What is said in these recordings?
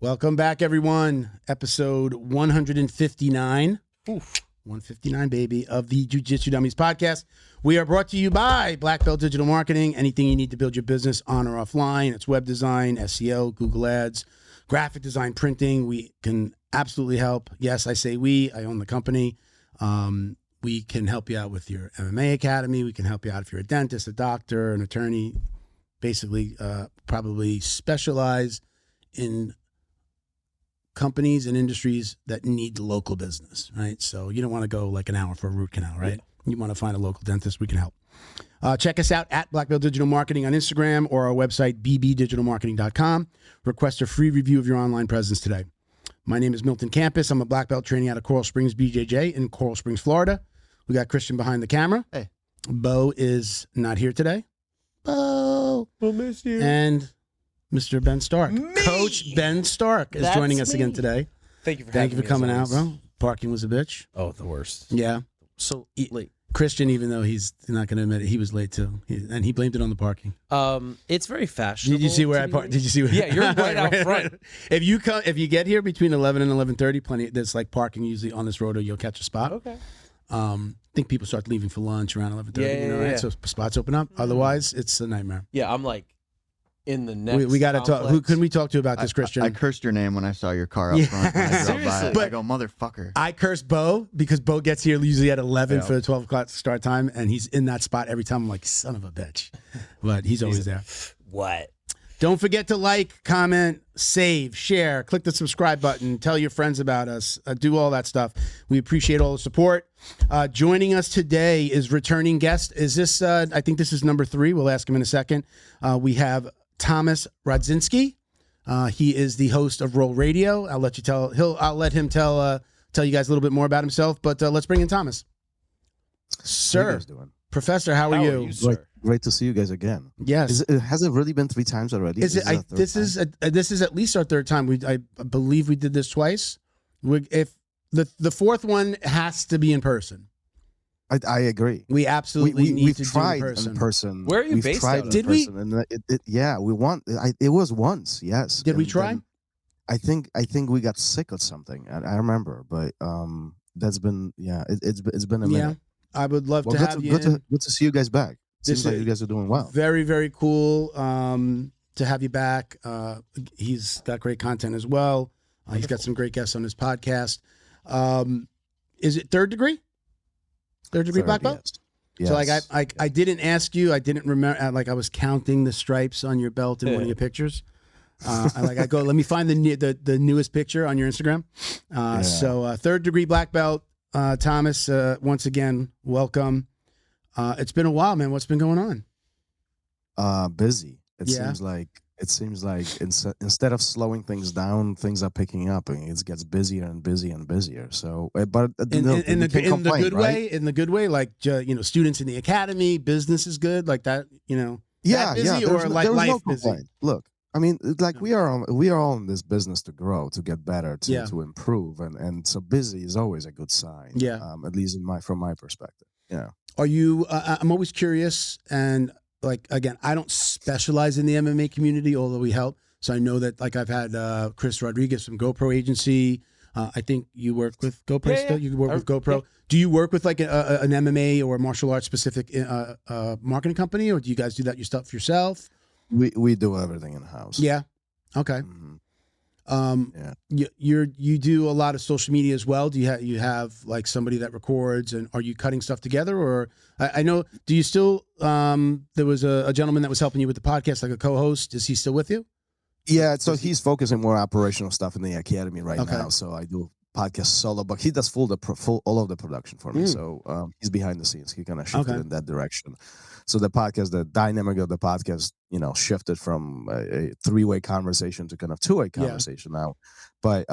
Welcome back, everyone. Episode 159. Oof. 159, baby, of the Jiu Jitsu Dummies podcast. We are brought to you by Black Belt Digital Marketing. Anything you need to build your business on or offline. It's web design, SEO, Google Ads, graphic design, printing. We can absolutely help. Yes, I say we. I own the company. We can help you out with your MMA academy. We can help you out if you're a dentist, a doctor, an attorney. Basically, probably specialize in companies and industries that need local business, right? So you don't want to go like an hour for a root canal, right? Yeah. You want to find a local dentist, we can help. Check us out at Black Belt Digital Marketing on Instagram or our website, bbdigitalmarketing.com. Request a free review of your online presence today. My name is Milton Campus. I'm a black belt training out of Coral Springs, BJJ in Coral Springs, Florida. We got Christian behind the camera. Hey. Bo is not here today. Bo. We'll miss you. And Mr. Ben Stark. Me. Coach Ben Stark is joining us again today. Thank you for coming out, bro. Parking was a bitch. Oh, the worst. Yeah. So late. Christian, even though he's not going to admit it, he was late too, and he blamed it on the parking. It's very fashionable. Did you see where I parked? Did you see? Where Yeah, you're right out front. If you get here between 11 and 11:30, plenty. There's like parking usually on this road, or you'll catch a spot. Okay. I think people start leaving for lunch around 11:30. Right? So spots open up. Otherwise, it's a nightmare. Yeah, I'm like in the next. We got to talk. Who can we talk to about this, Christian? I cursed your name when I saw your car up front. When I drove by it. But I go, motherfucker. I curse Bo because Bo gets here usually at 11 for the 12 o'clock start time, and he's in that spot every time. I'm like, son of a bitch. But he's always there. What? Don't forget to like, comment, save, share, click the subscribe button, tell your friends about us, do all that stuff. We appreciate all the support. Joining us today is returning guest. Is this, I think this is number 3. We'll ask him in a second. We have Thomas Rozdzynski. He is the host of RõL Radio. I'll let him tell you guys a little bit more about himself, but let's bring in Thomas. Sir, how you guys doing? Professor, how are you? Great to see you guys again. Yes. Has it really been 3 times already? This is at least our 3rd time. I believe we did this twice. If the 4th one has to be in person. I agree. We absolutely need to do in person. Where are you based out of? Did we? And we want. It was once. Yes. Did we try? I think we got sick or something. I remember, but that's been it's been a minute. Yeah, I would love to have you. Good to see you guys back. Seems like you guys are doing well. Very, very cool to have you back. He's got great content as well. He's got some great guests on his podcast. Is it 3rd degree? 3rd degree black belt? Yes. So I didn't ask you. I didn't remember. Like I was counting the stripes on your belt in one of your pictures. I go, let me find the newest picture on your Instagram. So 3rd degree black belt. Thomas, once again, welcome. It's been a while, man. What's been going on? Busy. It seems like instead of slowing things down, things are picking up, and it gets busier and busier and busier. So, but in the good way, like students in the academy, business is good, like that. Busy or like life busy. Look, I mean, like we are all in this business to grow, to get better, to improve, and so busy is always a good sign. Yeah. At least from my perspective. Yeah. Are you? I'm always curious, and like again, I don't specialize in the MMA community, although we help. So I know that like I've had Chris Rodriguez from GoPro Agency. I think you work with GoPro still. You work with GoPro. Do you work with like an MMA or martial arts specific marketing company, or do you guys do that yourself? We do everything in house. Yeah. Okay. Mm-hmm. You do a lot of social media as well. Do you have like somebody that records, and are you cutting stuff together? Or I know, do you still? There was a gentleman that was helping you with the podcast, like a co-host. Is he still with you? Yeah. So he's focusing more operational stuff in the academy right now. So I do podcast solo, but he does full all of the production for me. So he's behind the scenes. He kind of shifted in that direction. So the dynamic of the podcast, shifted from a 3-way conversation to kind of 2-way conversation now. But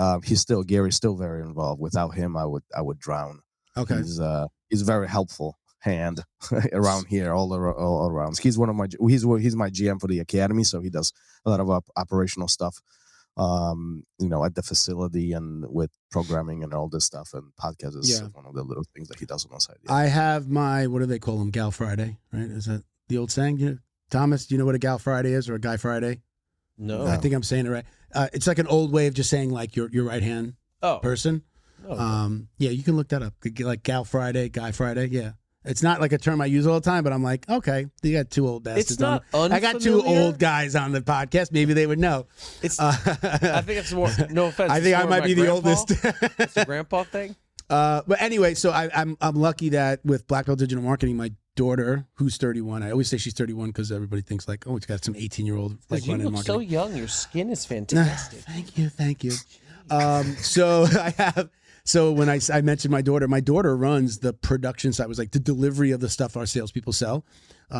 Gary's still very involved. Without him, I would drown. Okay. He's a very helpful hand around here, all around. He's my GM for the academy, so he does a lot of operational stuff. At the facility and with programming and all this stuff, and podcast is one of the little things that he does on the side. I have my, what do they call them? Gal Friday, right? Is that the old saying? Thomas, do you know what a Gal Friday is or a Guy Friday? No. I think I'm saying it right. It's like an old way of just saying like your right hand Oh. person. Okay. Yeah, you can look that up. Like Gal Friday, Guy Friday. Yeah. It's not like a term I use all the time, but I'm like, okay, you got two old bastards. It's not I got two unfamiliar. old guys on the podcast. Maybe they would know. It's. I think it's more. No offense. I think I more might my be the grandpa. oldest. It's a grandpa thing. But anyway, so I'm lucky that with Black Belt Digital Marketing, my daughter, who's 31, I always say she's 31 because everybody thinks like, oh, it's got some 18-year-old like You running look marketing. so young. Your skin is fantastic. Thank you. So I have. So when I mentioned my daughter runs the production side, was like the delivery of the stuff our salespeople sell.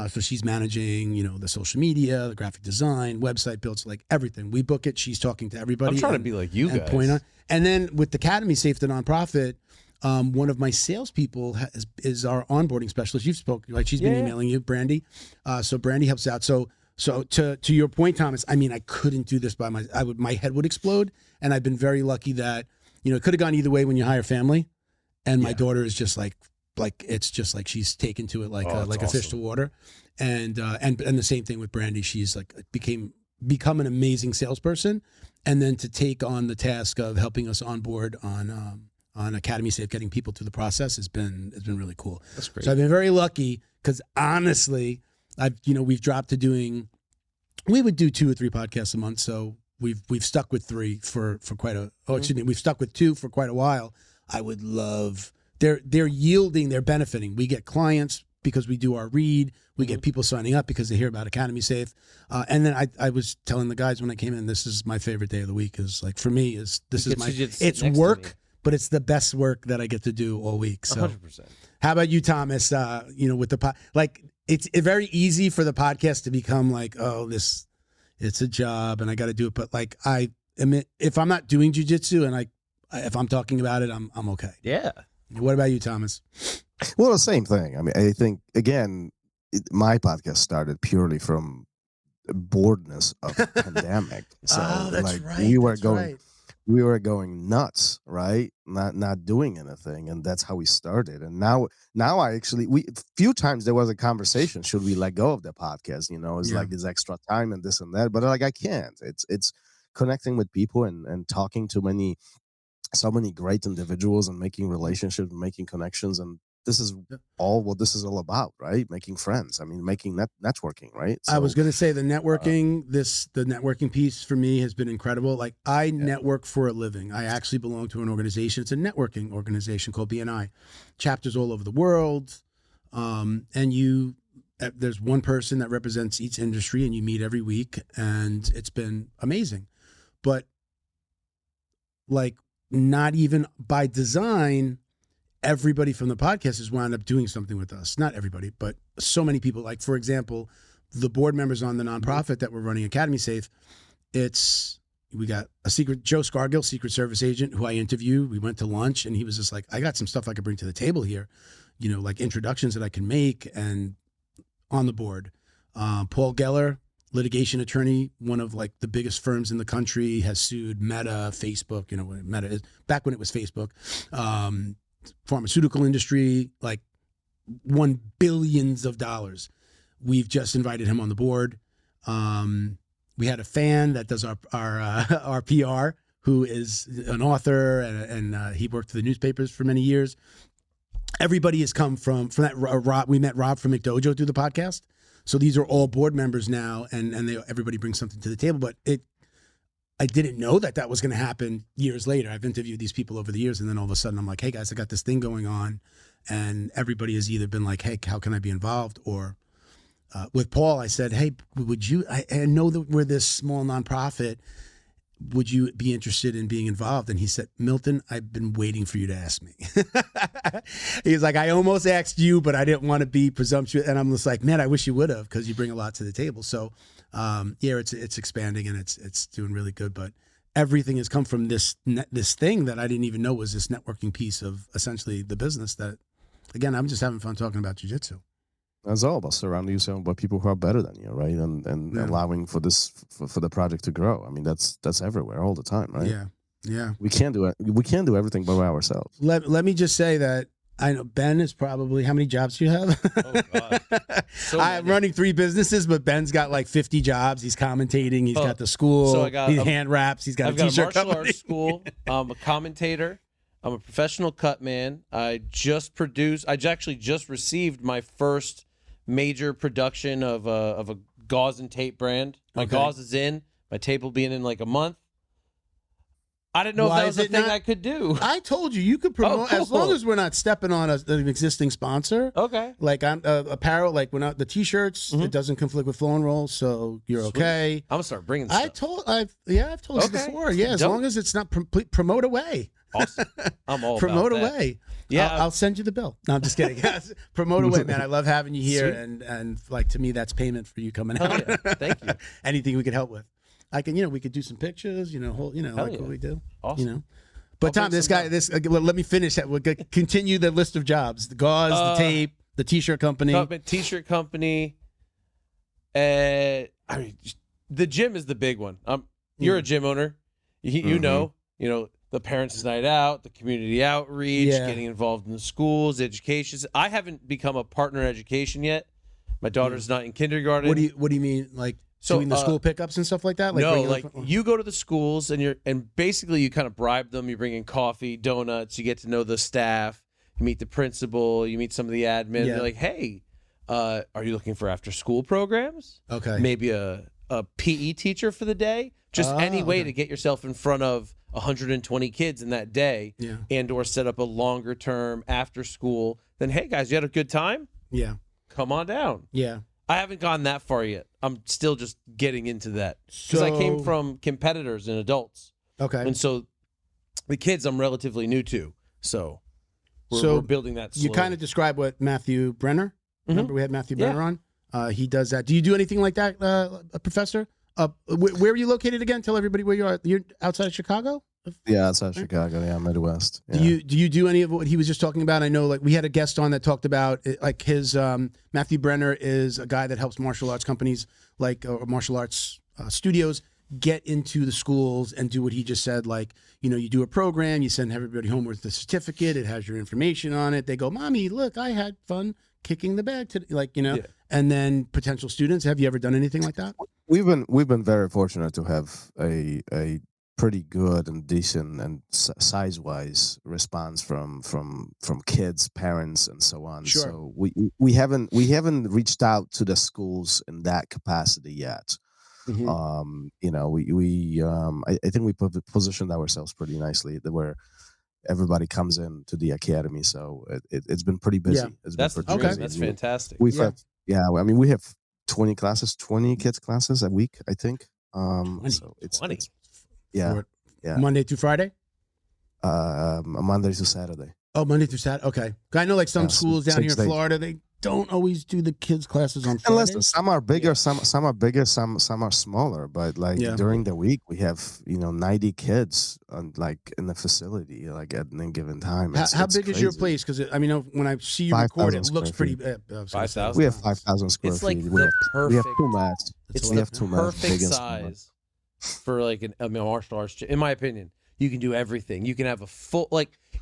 So she's managing, the social media, the graphic design, website builds, like everything. We book it. She's talking to everybody. I'm trying to be like you and guys. point on. And then with the Academy Safe, the nonprofit, one of my salespeople is our onboarding specialist. You've spoken, like she's been emailing you, Brandy. So Brandy helps out. So to your point, Thomas, I mean, I couldn't do this by my head would explode. And I've been very lucky that, it could have gone either way when you hire family. And my daughter is just like it's just like she's taken to it like a fish to water. And the same thing with Brandy. She's like become an amazing salesperson. And then to take on the task of helping us onboard on Academy Safe, getting people through the process has been really cool. That's great. So I've been very lucky because honestly, we've dropped to doing, we would do 2 or 3 podcasts a month. So we've stuck with 3 for quite a, we've stuck with 2 for quite a while. I would love, they're yielding, they're benefiting. We get clients because we do our read. We get people signing up because they hear about Academy Safe. And then I was telling the guys when I came in, this is my favorite day of the week. Is like, for me, it's work, but it's the best work that I get to do all week. So 100%. How about you, Thomas? With the it's very easy for the podcast to become like, oh, it's a job and I got to do it. But like, I admit, if I'm not doing jiu-jitsu and if I'm talking about it, I'm okay. Yeah. What about you, Thomas? Well, the same thing. I mean, I think again, my podcast started purely from boredness of the pandemic. So we were going nuts, right? Not doing anything, and that's how we started. And now I actually, few times there was a conversation: should we let go of the podcast? It's like this extra time and this and that. But like I can't. It's connecting with people and talking to so many great individuals and making relationships, and making connections, and this is all what this is all about, right? Making friends. I mean, making networking, right? So, I was going to say the networking, the networking piece for me has been incredible. Like I network for a living. I actually belong to an organization. It's a networking organization called BNI, chapters all over the world. And there's one person that represents each industry and you meet every week and it's been amazing. But like not even by design, everybody from the podcast has wound up doing something with us. Not everybody, but so many people. Like, for example, the board members on the nonprofit that we're running, Academy Safe, we got Joe Scargill, Secret Service agent, who I interviewed. We went to lunch and he was just like, I got some stuff I could bring to the table here, like introductions that I can make and on the board. Paul Geller, litigation attorney, one of like the biggest firms in the country, has sued Meta, Facebook, Meta is back when it was Facebook, pharmaceutical industry, like won billions of dollars. We've just invited him on the board. We had a fan that does our PR, who is an author and he worked for the newspapers for many years. Everybody has come from that. Rob, we met Rob from McDojo through the podcast. So these are all board members now, and everybody brings something to the table. But I didn't know that was going to happen years later. I've interviewed these people over the years, and then all of a sudden I'm like, hey guys, I got this thing going on, and everybody has either been like, hey, how can I be involved? Or with Paul, I said, hey, I know that we're this small nonprofit. Would you be interested in being involved? And he said, Milton, I've been waiting for you to ask me. He's like, I almost asked you, but I didn't want to be presumptuous. And I'm just like, man, I wish you would have, because you bring a lot to the table. So it's expanding and it's doing really good. But everything has come from this thing that I didn't even know was this networking piece of essentially the business that, again, I'm just having fun talking about jiu-jitsu. That's all about surrounding yourself by people who are better than you, right? And allowing for the project to grow. I mean, that's everywhere all the time, right? Yeah. We can't do it. We can't do everything by ourselves. Let me just say that I know Ben is probably, how many jobs do you have? Oh God. So I'm many. running 3 businesses, but Ben's got like 50 jobs. He's commentating. He's got the school. So I got he's hand wraps. He's got I've a got a t-shirt martial company. arts school. I'm a commentator. I'm a professional cut man. I actually just received my first major production of a gauze and tape brand. My gauze is in. My tape will be in like a month. I didn't know if that was a thing I could do. I told you could promote cool. as long as we're not stepping on an existing sponsor. Okay. Like I'm apparel, like we're not the t-shirts. It doesn't conflict with Flow and Roll, so you're okay. I'm gonna start bringing I've told you before. Yeah, as long as it's not promote away. Awesome. I'm all promote about that. away. Yeah, I'll send you the bill. No, I'm just kidding. Promote away, man. I love having you here, Sweet. and like to me, that's payment for you coming out. Yeah. Thank you. Anything we could help with, I can. We could do some pictures. Like yeah. what we do. Awesome. But Tom, let me finish that. We'll continue the list of jobs: the gauze, the tape, the t-shirt company. T-shirt company. The gym is the big one. You're a gym owner. You know. The parents' night out, the community outreach, getting involved in the schools, education. I haven't become a partner in education yet. My daughter's not in kindergarten. What do you mean, like doing the school pickups and stuff like that? You go to the schools and basically you kind of bribe them. You bring in coffee, donuts. You get to know the staff. You meet the principal. You meet some of the admin. They're like, hey, are you looking for after-school programs? Okay, maybe a PE teacher for the day. Just any way to get yourself in front of 120 kids in that day, and or set up a longer term after school. Then, hey guys, you had a good time? Yeah, come on down. Yeah, I haven't gone that far yet. I'm still just getting into that because I came from competitors and adults. Okay, and so the kids I'm relatively new to. So we're building that slowly. You kind of describe what Matthew Brenner. Remember we had Matthew Brenner on. He does that. Do you do anything like that, Professor? Where are you located again? Tell everybody where you are. You're outside of Chicago? Yeah, outside of Chicago. Yeah, Midwest. Yeah. Do you do any of what he was just talking about? I know, like we had a guest on that talked about like his Matthew Brenner is a guy that helps martial arts companies like martial arts studios get into the schools and do what he just said. Like, you do a program, you send everybody home with the certificate. It has your information on it. They go, "Mommy, look, I had fun kicking the bag today." And then potential students. Have you ever done anything like that? We've been very fortunate to have a pretty good and decent and size-wise response from kids, parents, and so on. Sure. So we haven't reached out to the schools in that capacity yet. Mm-hmm. I think we positioned ourselves pretty nicely where everybody comes in to the academy. So it's been pretty busy. Yeah. That's the dream. That's fantastic. We have 20 kids classes a week, I think. 20. So it's 20. Yeah. Monday through Friday? Monday to Saturday. Oh, Monday through Saturday. Okay. I know like some schools down here in Florida, they don't always do the kids classes on Fridays. And listen, some are bigger, some are bigger, some are smaller. But during the week, we have 90 kids in the facility at any given time. How big is your place? Because when I see you record, it looks pretty. 5,000. We have 5,000 square feet. Like we have 2 mats. It's we the have 2 mats, perfect size for like a martial arts. In my opinion, you can do everything. You can have a full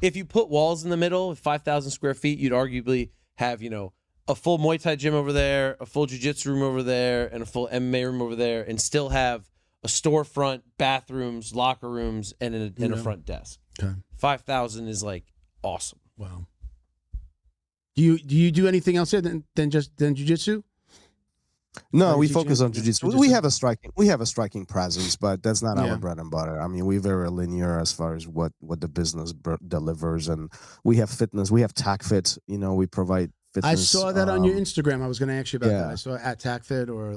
if you put walls in the middle, 5,000 square feet, you'd arguably have a full Muay Thai gym over there, a full Jiu Jitsu room over there, and a full MMA room over there, and still have a storefront, bathrooms, locker rooms, and a front desk. Okay. 5,000 is awesome. Wow. Do you do anything else here than Jiu Jitsu? No, we focus on jiu-jitsu. We have a striking presence, but that's not our bread and butter. I mean, we're very linear as far as what the business delivers, and we have fitness. We have TACFit. We provide fitness. I saw that on your Instagram. I was going to ask you about that. I saw at TACFit or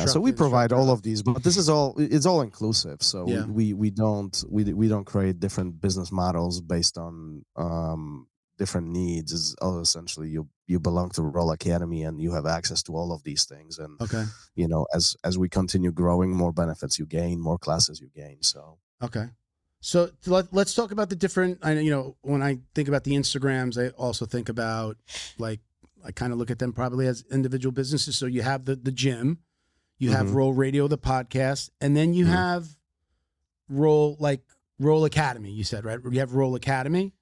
So we provide all of these, but this is it's all inclusive. So we don't create different business models based on different needs. Is all essentially you belong to RõL Academy and you have access to all of these things. And as we continue growing, more benefits you gain, more classes you gain. So So let's talk about the different. When I think about the Instagrams, I also think about I kind of look at them probably as individual businesses. So you have the gym, you have RõL Radio, the podcast, and then you have RõL Academy. You said, right? You have RõL Academy,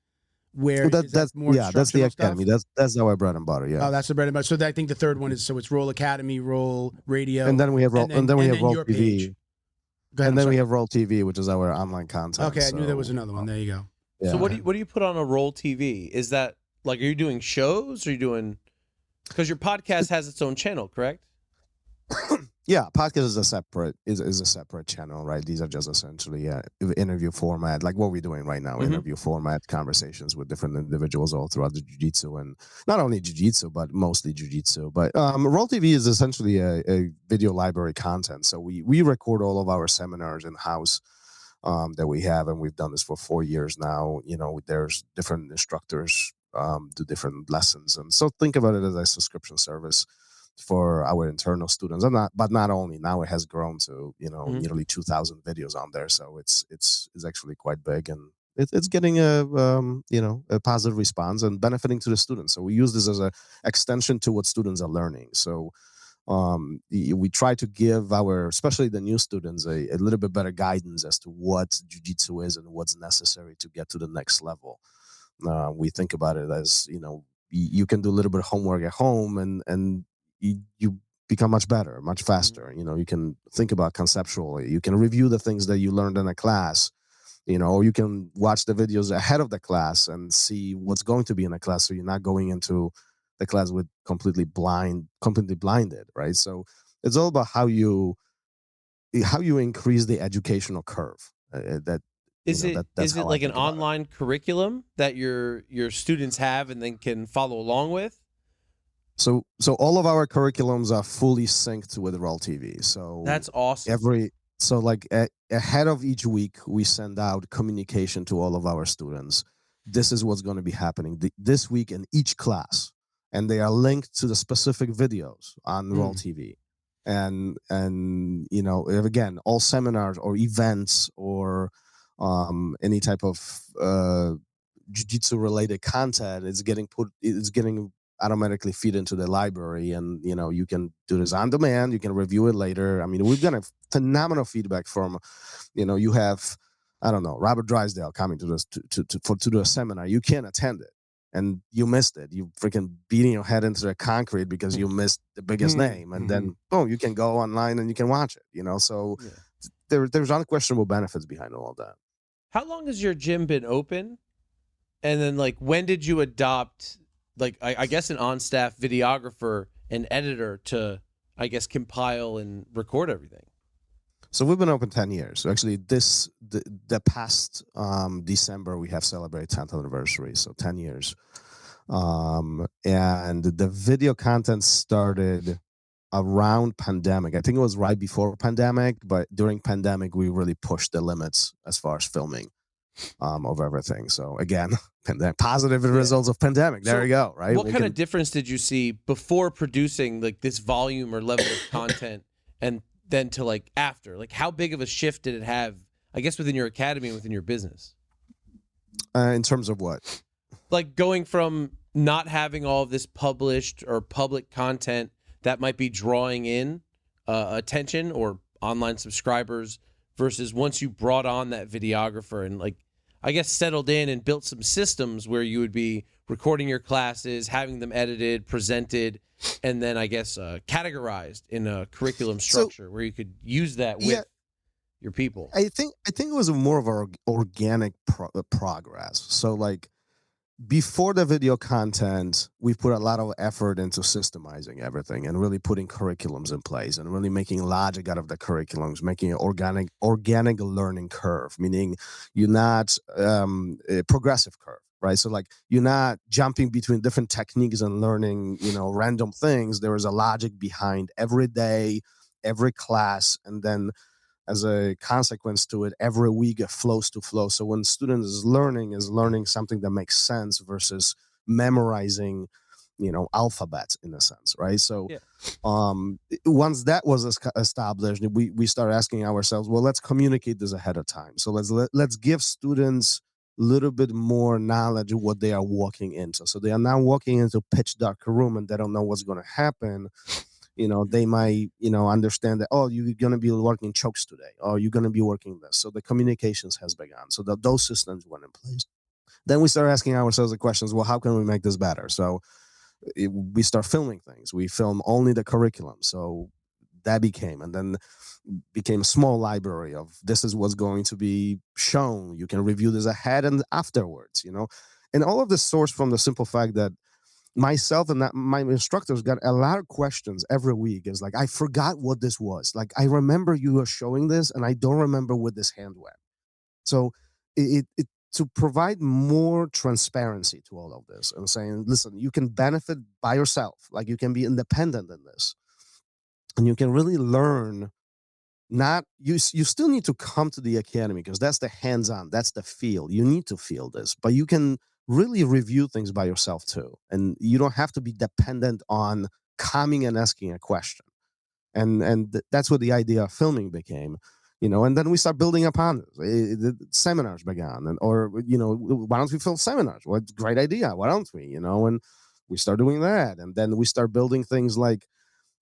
where Well, is that more that's the instructional academy. stuff? That's our bread and butter. Yeah. Oh, that's the bread and butter. So I think the third one is it's RõL Academy, RõL Radio, And then we have RõL, and then we have RõL your TV, page. Go ahead, and then I'm we sorry. have RõL TV, which is our online content. Okay, I knew there was so, another one. There you go. Yeah. So what do you put on a RõL TV? Is that like, are you doing shows? Or are you doing, because your podcast has its own channel, correct? Yeah, podcast is a separate channel, right? These are just essentially interview format, like what we're doing right now. Interview format conversations with different individuals all throughout the jiu-jitsu, and not only jiu-jitsu, but mostly jiu-jitsu. But RõL TV is essentially a video library content. So we record all of our seminars in house that we have, and we've done this for 4 years now. You know, there's different instructors do different lessons, and so think about it as a subscription service for our internal students, but not only. Now it has grown to nearly 2,000 videos on there, so it's actually quite big, and it's getting a positive response and benefiting to the students. So we use this as a extension to what students are learning. So we try to give especially the new students, a little bit better guidance as to what jiu-jitsu is and what's necessary to get to the next level. We think about it as, you can do a little bit of homework at home and you become much better, much faster. You can think about conceptually. You can review the things that you learned in a class, or you can watch the videos ahead of the class and see what's going to be in the class, so you're not going into the class with completely blinded, right? So it's all about how you increase the educational curve. Is it like an online curriculum that your students have and then can follow along with? So all of our curriculums are fully synced with RõL TV. So that's awesome. Ahead of each week, we send out communication to all of our students. This is what's going to be happening this week in each class, and they are linked to the specific videos on RõL TV. And again, all seminars or events or any type of jiu-jitsu related content is getting automatically feed into the library, and you can do this on demand. You can review it later. I mean, we've got a phenomenal feedback from, you have, I don't know, Robert Drysdale coming to this to do a seminar. You can't attend it, and you missed it. You freaking beating your head into the concrete because you missed the biggest name, and then boom, you can go online and you can watch it. So there's unquestionable benefits behind all of that. How long has your gym been open? And then, like, when did you adopt, like, I guess an on-staff videographer and editor to, I guess, compile and record everything? So we've been open 10 years. So actually the past December, we have celebrated 10th anniversary. So 10 years. And the video content started around pandemic. I think it was right before pandemic, but during pandemic, we really pushed the limits as far as filming of everything. So again, positive results of pandemic. There you go, right? What kind of difference did you see before producing like this volume or level of content, and then to like after? Like, how big of a shift did it have, I guess, within your academy and within your business? In terms of what? Like going from not having all of this published or public content that might be drawing in attention or online subscribers, versus once you brought on that videographer and, like, I guess, settled in and built some systems where you would be recording your classes, having them edited, presented, and then, I guess, categorized in a curriculum structure where you could use that with your people. I think it was more of an organic progress. So, like, before the video content, we put a lot of effort into systemizing everything and really putting curriculums in place and really making logic out of the curriculums, making an organic learning curve, meaning you're not a progressive curve, right? So, like, you're not jumping between different techniques and learning, random things. There is a logic behind every day, every class, and then as a consequence to it, every week it flows to flow. So when student is learning something that makes sense versus memorizing, alphabet in a sense, right? So once that was established, we start asking ourselves, well, let's communicate this ahead of time. So let's give students a little bit more knowledge of what they are walking into. So they are not walking into a pitch dark room and they don't know what's going to happen. They might, understand that, oh, you're going to be working chokes today. Oh, you're going to be working this. So the communications has begun. So those systems went in place. Then we start asking ourselves the questions, well, how can we make this better? So we start filming things. We film only the curriculum. So that became a small library of this is what's going to be shown. You can review this ahead and afterwards, you know. And all of this sourced from the simple fact that myself and my instructors got a lot of questions every week. It's like, I forgot what this was. Like, I remember you were showing this and I don't remember what this hand went. So it to provide more transparency to all of this and saying, listen, you can benefit by yourself. Like, you can be independent in this. And you can really learn. You still need to come to the academy because that's the hands-on, that's the feel. You need to feel this, but you can really review things by yourself too. And you don't have to be dependent on coming and asking a question. And that's what the idea of filming became. You know, and then we start building upon it. Seminars began, why don't we film seminars? What great idea! Why don't we? You know, and we start doing that, and then we start building things like,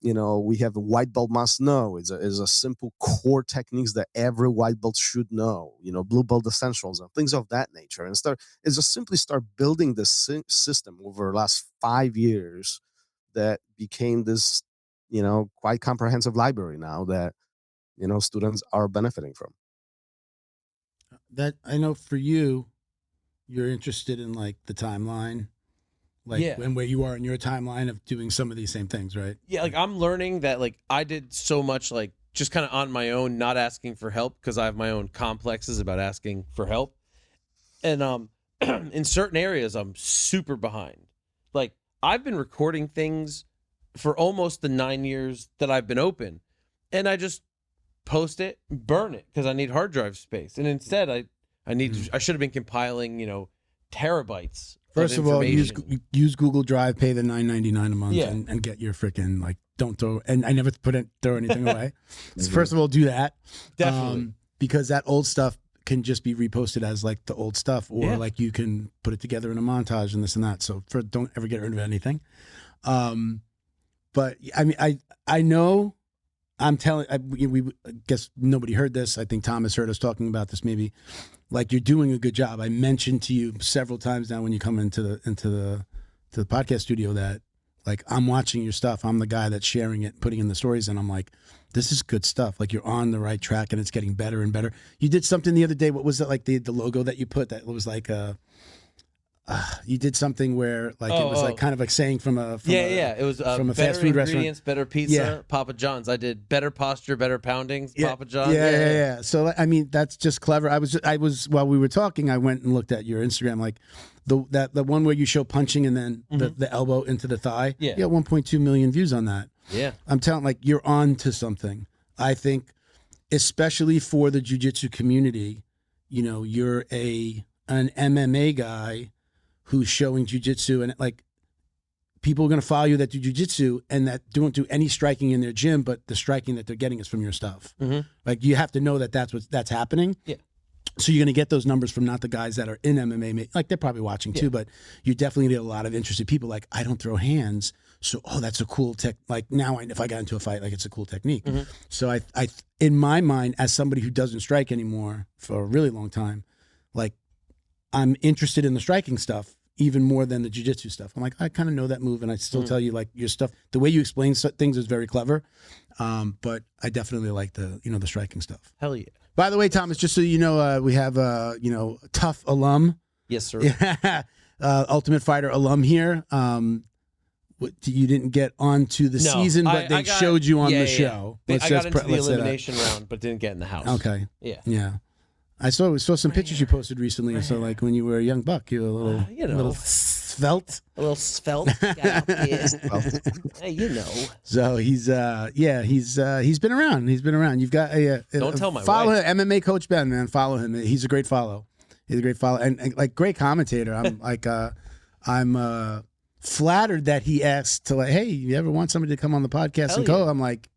you know, we have a white belt must know. Is a simple core techniques that every white belt should know. You know, blue belt essentials and things of that nature, and just simply start building this system over the last 5 years that became this, you know, quite comprehensive library now that, you know, students are benefiting from. That I know for you, you're interested in like the timeline, like and where you are in your timeline of doing some of these same things, right? Yeah, like I'm learning that like I did so much like just kind of on my own, not asking for help because I have my own complexes about asking for help. And in certain areas I'm super behind. Like I've been recording things for almost the 9 years that I've been open, and I just post it, burn it because I need hard drive space. And instead I should have been compiling, you know, terabytes. First of all, use Google Drive, pay the $9.99 a month, and get your freaking like. Don't throw. And I never throw anything away. So first of all, do that. Definitely, because that old stuff can just be reposted as like the old stuff, or like you can put it together in a montage and this and that. So don't ever get rid of anything. But I mean, I know. I'm telling. I guess nobody heard this. I think Thomas heard us talking about this. Maybe, like, you're doing a good job. I mentioned to you several times now when you come into the podcast studio that, like, I'm watching your stuff. I'm the guy that's sharing it, putting in the stories, and I'm like, this is good stuff. Like, you're on the right track, and it's getting better and better. You did something the other day. What was it, like the logo that you put? That was like you did something where like it was like kind of like saying from a it was from a better fast food ingredients, restaurant. Better pizza, Papa John's. I did better posture, better poundings, Papa John's. Yeah. So I mean, that's just clever. I was while we were talking, I went and looked at your Instagram, like the one where you show punching and then the elbow into the thigh. Yeah, you got 1.2 million views on that. Yeah, I'm telling, like, you're on to something. I think, especially for the jiu-jitsu community, you know, you're an MMA guy who's showing jiu-jitsu, and like people are going to follow you that do jiu-jitsu and that don't do any striking in their gym, but the striking that they're getting is from your stuff. Like, you have to know that that's happening. Yeah. So you're going to get those numbers from not the guys that are in MMA, like they're probably watching too, but you definitely get a lot of interested people. Like, I don't throw hands, so that's a cool tech. Like, now if I got into a fight, like, it's a cool technique. So I in my mind, as somebody who doesn't strike anymore for a really long time, like, I'm interested in the striking stuff even more than the jiu-jitsu stuff. I'm like, I kind of know that move, and I still tell you, like, your stuff, the way you explain things is very clever. But I definitely like the striking stuff. Hell yeah. By the way, Thomas, just so you know, we have tough alum. Yes, sir. Ultimate Fighter alum here. You didn't get onto the season, but they showed you on the show. I got into the elimination round, but didn't get in the house. Okay. Yeah. I saw some pictures you posted recently. So, like, when you were a young buck, you were a little svelte. A little svelte. Hey, you know. So he's been around. He's been around. You've got don't tell my follow wife. him, MMA Coach Ben, man. Follow him. He's a great follow. And like, great commentator. I'm like I'm flattered that he asked to, like, hey, you ever want somebody to come on the podcast and go? I'm like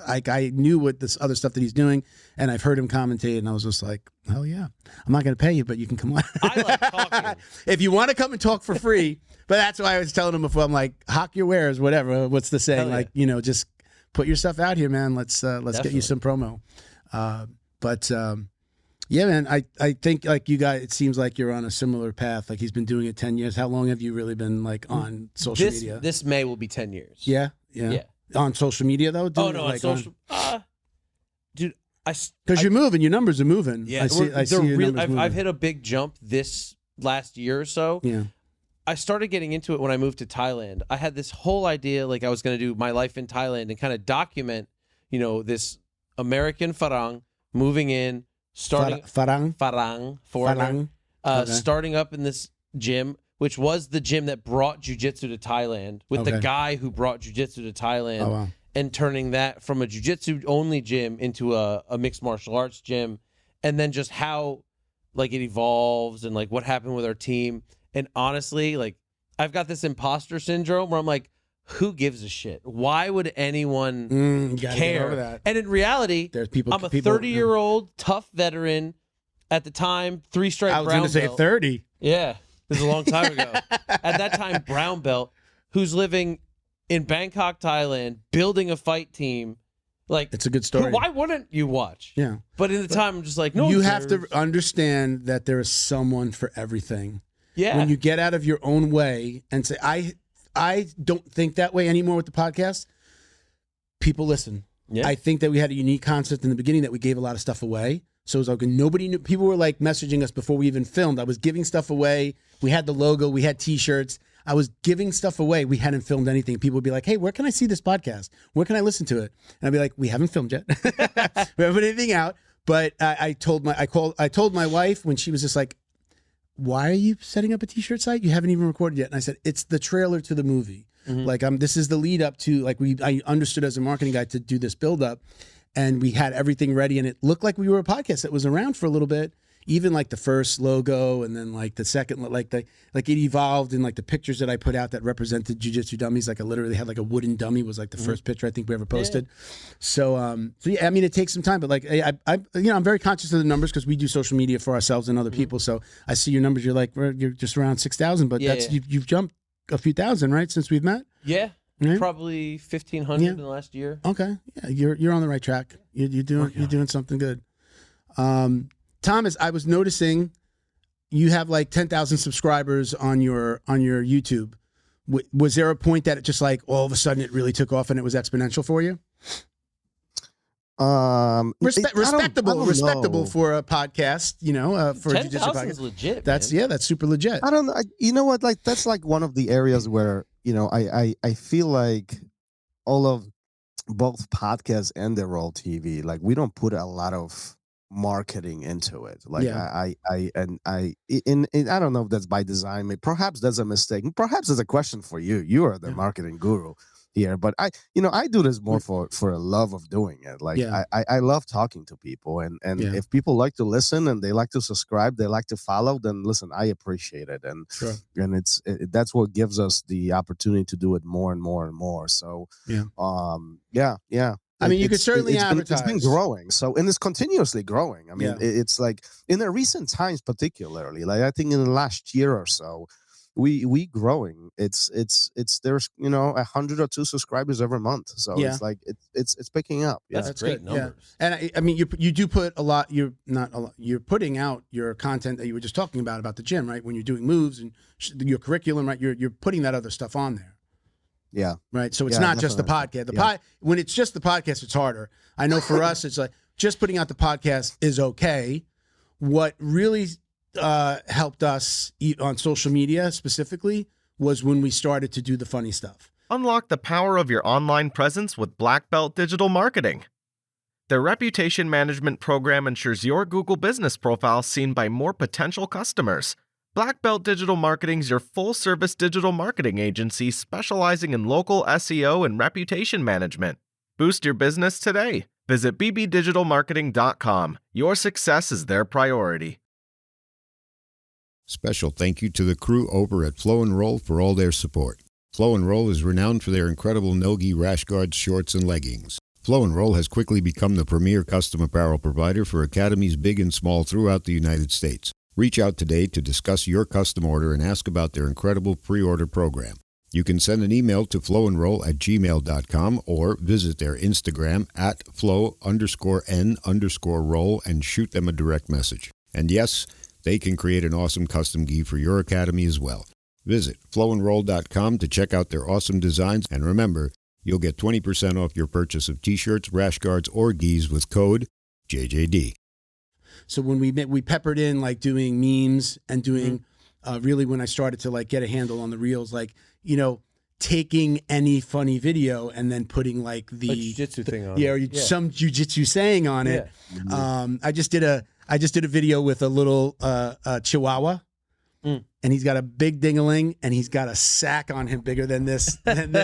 I knew what this other stuff that he's doing, and I've heard him commentate, and I was just like, hell yeah. I'm not going to pay you, but you can come on. I like talking. If you want to come and talk for free, but that's why I was telling him before, I'm like, hawk your wares, whatever. What's the saying? Yeah. Like, just put your stuff out here, man. Let's get you some promo. Yeah, man. I think like you guys, it seems like you're on a similar path. Like he's been doing it 10 years. How long have you really been like on social media? This May will be 10 years. Yeah. On social media though? Oh no, on social. Dude, because you're moving, your numbers are moving. Yeah, I see your numbers moving. I've hit a big jump this last year or so. Yeah. I started getting into it when I moved to Thailand. I had this whole idea, like I was going to do my life in Thailand and kind of document, this American Farang moving in, starting Farang. starting up in this gym, which was the gym that brought jiu-jitsu to Thailand, with the guy who brought jiu-jitsu to Thailand. Oh, wow. And turning that from a jiu-jitsu only gym into a mixed martial arts gym, and then just how like it evolves and like what happened with our team. And honestly, like I've got this imposter syndrome where I'm like, who gives a shit? Why would anyone care? And in reality, there's people. I'm a 30-year-old tough veteran at the time, 3-stripe brown belt. I was going to say 30. Yeah, this is a long time ago. At that time, brown belt, who's living in Bangkok, Thailand, building a fight team. Like, it's a good story. Why wouldn't you watch? Yeah. But in the time, I'm just like, no. You have to understand that there is someone for everything. Yeah. When you get out of your own way and say, I don't think that way anymore with the podcast, people listen. Yeah. I think that we had a unique concept in the beginning that we gave a lot of stuff away. So it was like nobody knew. People were like messaging us before we even filmed. I was giving stuff away. We had the logo. We had T-shirts. I was giving stuff away. We hadn't filmed anything. People would be like, hey, where can I see this podcast? Where can I listen to it? And I'd be like, we haven't filmed yet. We haven't put anything out. But I told my wife when she was just like, why are you setting up a T-shirt site? You haven't even recorded yet. And I said, it's the trailer to the movie. Mm-hmm. Like this is the lead up to I understood as a marketing guy to do this build up, and we had everything ready, and it looked like we were a podcast that was around for a little bit. Even like the first logo, and then like the second, like it evolved in like the pictures that I put out that represented Jiu Jitsu Dummies. Like I literally had like a wooden dummy was like the first picture I think we ever posted. Yeah. So yeah, I mean it takes some time, but like I'm very conscious of the numbers because we do social media for ourselves and other people. So I see your numbers. You're like you're just around 6,000, but you've jumped a few thousand, right, since we've met. Yeah. Right? Probably 1,500 in the last year. Okay, yeah, you're on the right track. You're doing something good. Thomas, I was noticing you have like 10,000 subscribers on your YouTube. Was there a point that it just like all of a sudden it really took off and it was exponential for you? Respectable for a podcast, for a jiu-jitsu podcast. Is legit. That's super legit. I don't know. You know what? Like that's like one of the areas where I feel like all of both podcasts and the RõL TV, like we don't put a lot of marketing into it. Like I don't know if that's by design. Perhaps that's a mistake. Perhaps it's a question for you. You are the marketing guru here, but I do this more for a love of doing it. Like I love talking to people, and if people like to listen and they like to subscribe, they like to follow, then listen, I appreciate it, and that's what gives us the opportunity to do it more and more and more. So I mean, you could certainly advertise. It's been growing, and it's continuously growing. I mean, it's like in the recent times, particularly, like I think in the last year or so, we growing. It's there's 100 or 2 subscribers every month, so it's like it's picking up. Yeah, that's great numbers. Yeah. And I mean, you do put a lot. You're putting out your content that you were just talking about the gym, right? When you're doing moves and your curriculum, right? You're putting that other stuff on there. Yeah. Right. So it's not just the podcast. When it's just the podcast, it's harder. I know for us, it's like just putting out the podcast is okay. What really helped us on social media specifically was when we started to do the funny stuff. Unlock the power of your online presence with Black Belt Digital Marketing. Their reputation management program ensures your Google business profile seen by more potential customers. Black Belt Digital Marketing is your full-service digital marketing agency specializing in local SEO and reputation management. Boost your business today. Visit bbdigitalmarketing.com. Your success is their priority. Special thank you to the crew over at Flow and Roll for all their support. Flow and Roll is renowned for their incredible no-gi rash guards, shorts, and leggings. Flow and Roll has quickly become the premier custom apparel provider for academies big and small throughout the United States. Reach out today to discuss your custom order and ask about their incredible pre-order program. You can send an email to flowandroll@gmail.com or visit their Instagram at flow_n_roll and shoot them a direct message. And yes, they can create an awesome custom gi for your academy as well. Visit flowandroll.com to check out their awesome designs, and remember, you'll get 20% off your purchase of t-shirts, rash guards, or gis with code JJD. So when we peppered in like doing memes and doing really when I started to like get a handle on the reels, like, you know, taking any funny video and then putting like the jiu-jitsu thing on it. Some jiu-jitsu saying on it. I just did a video with a little Chihuahua. And he's got a big ding-a-ling, and he's got a sack on him bigger than this, and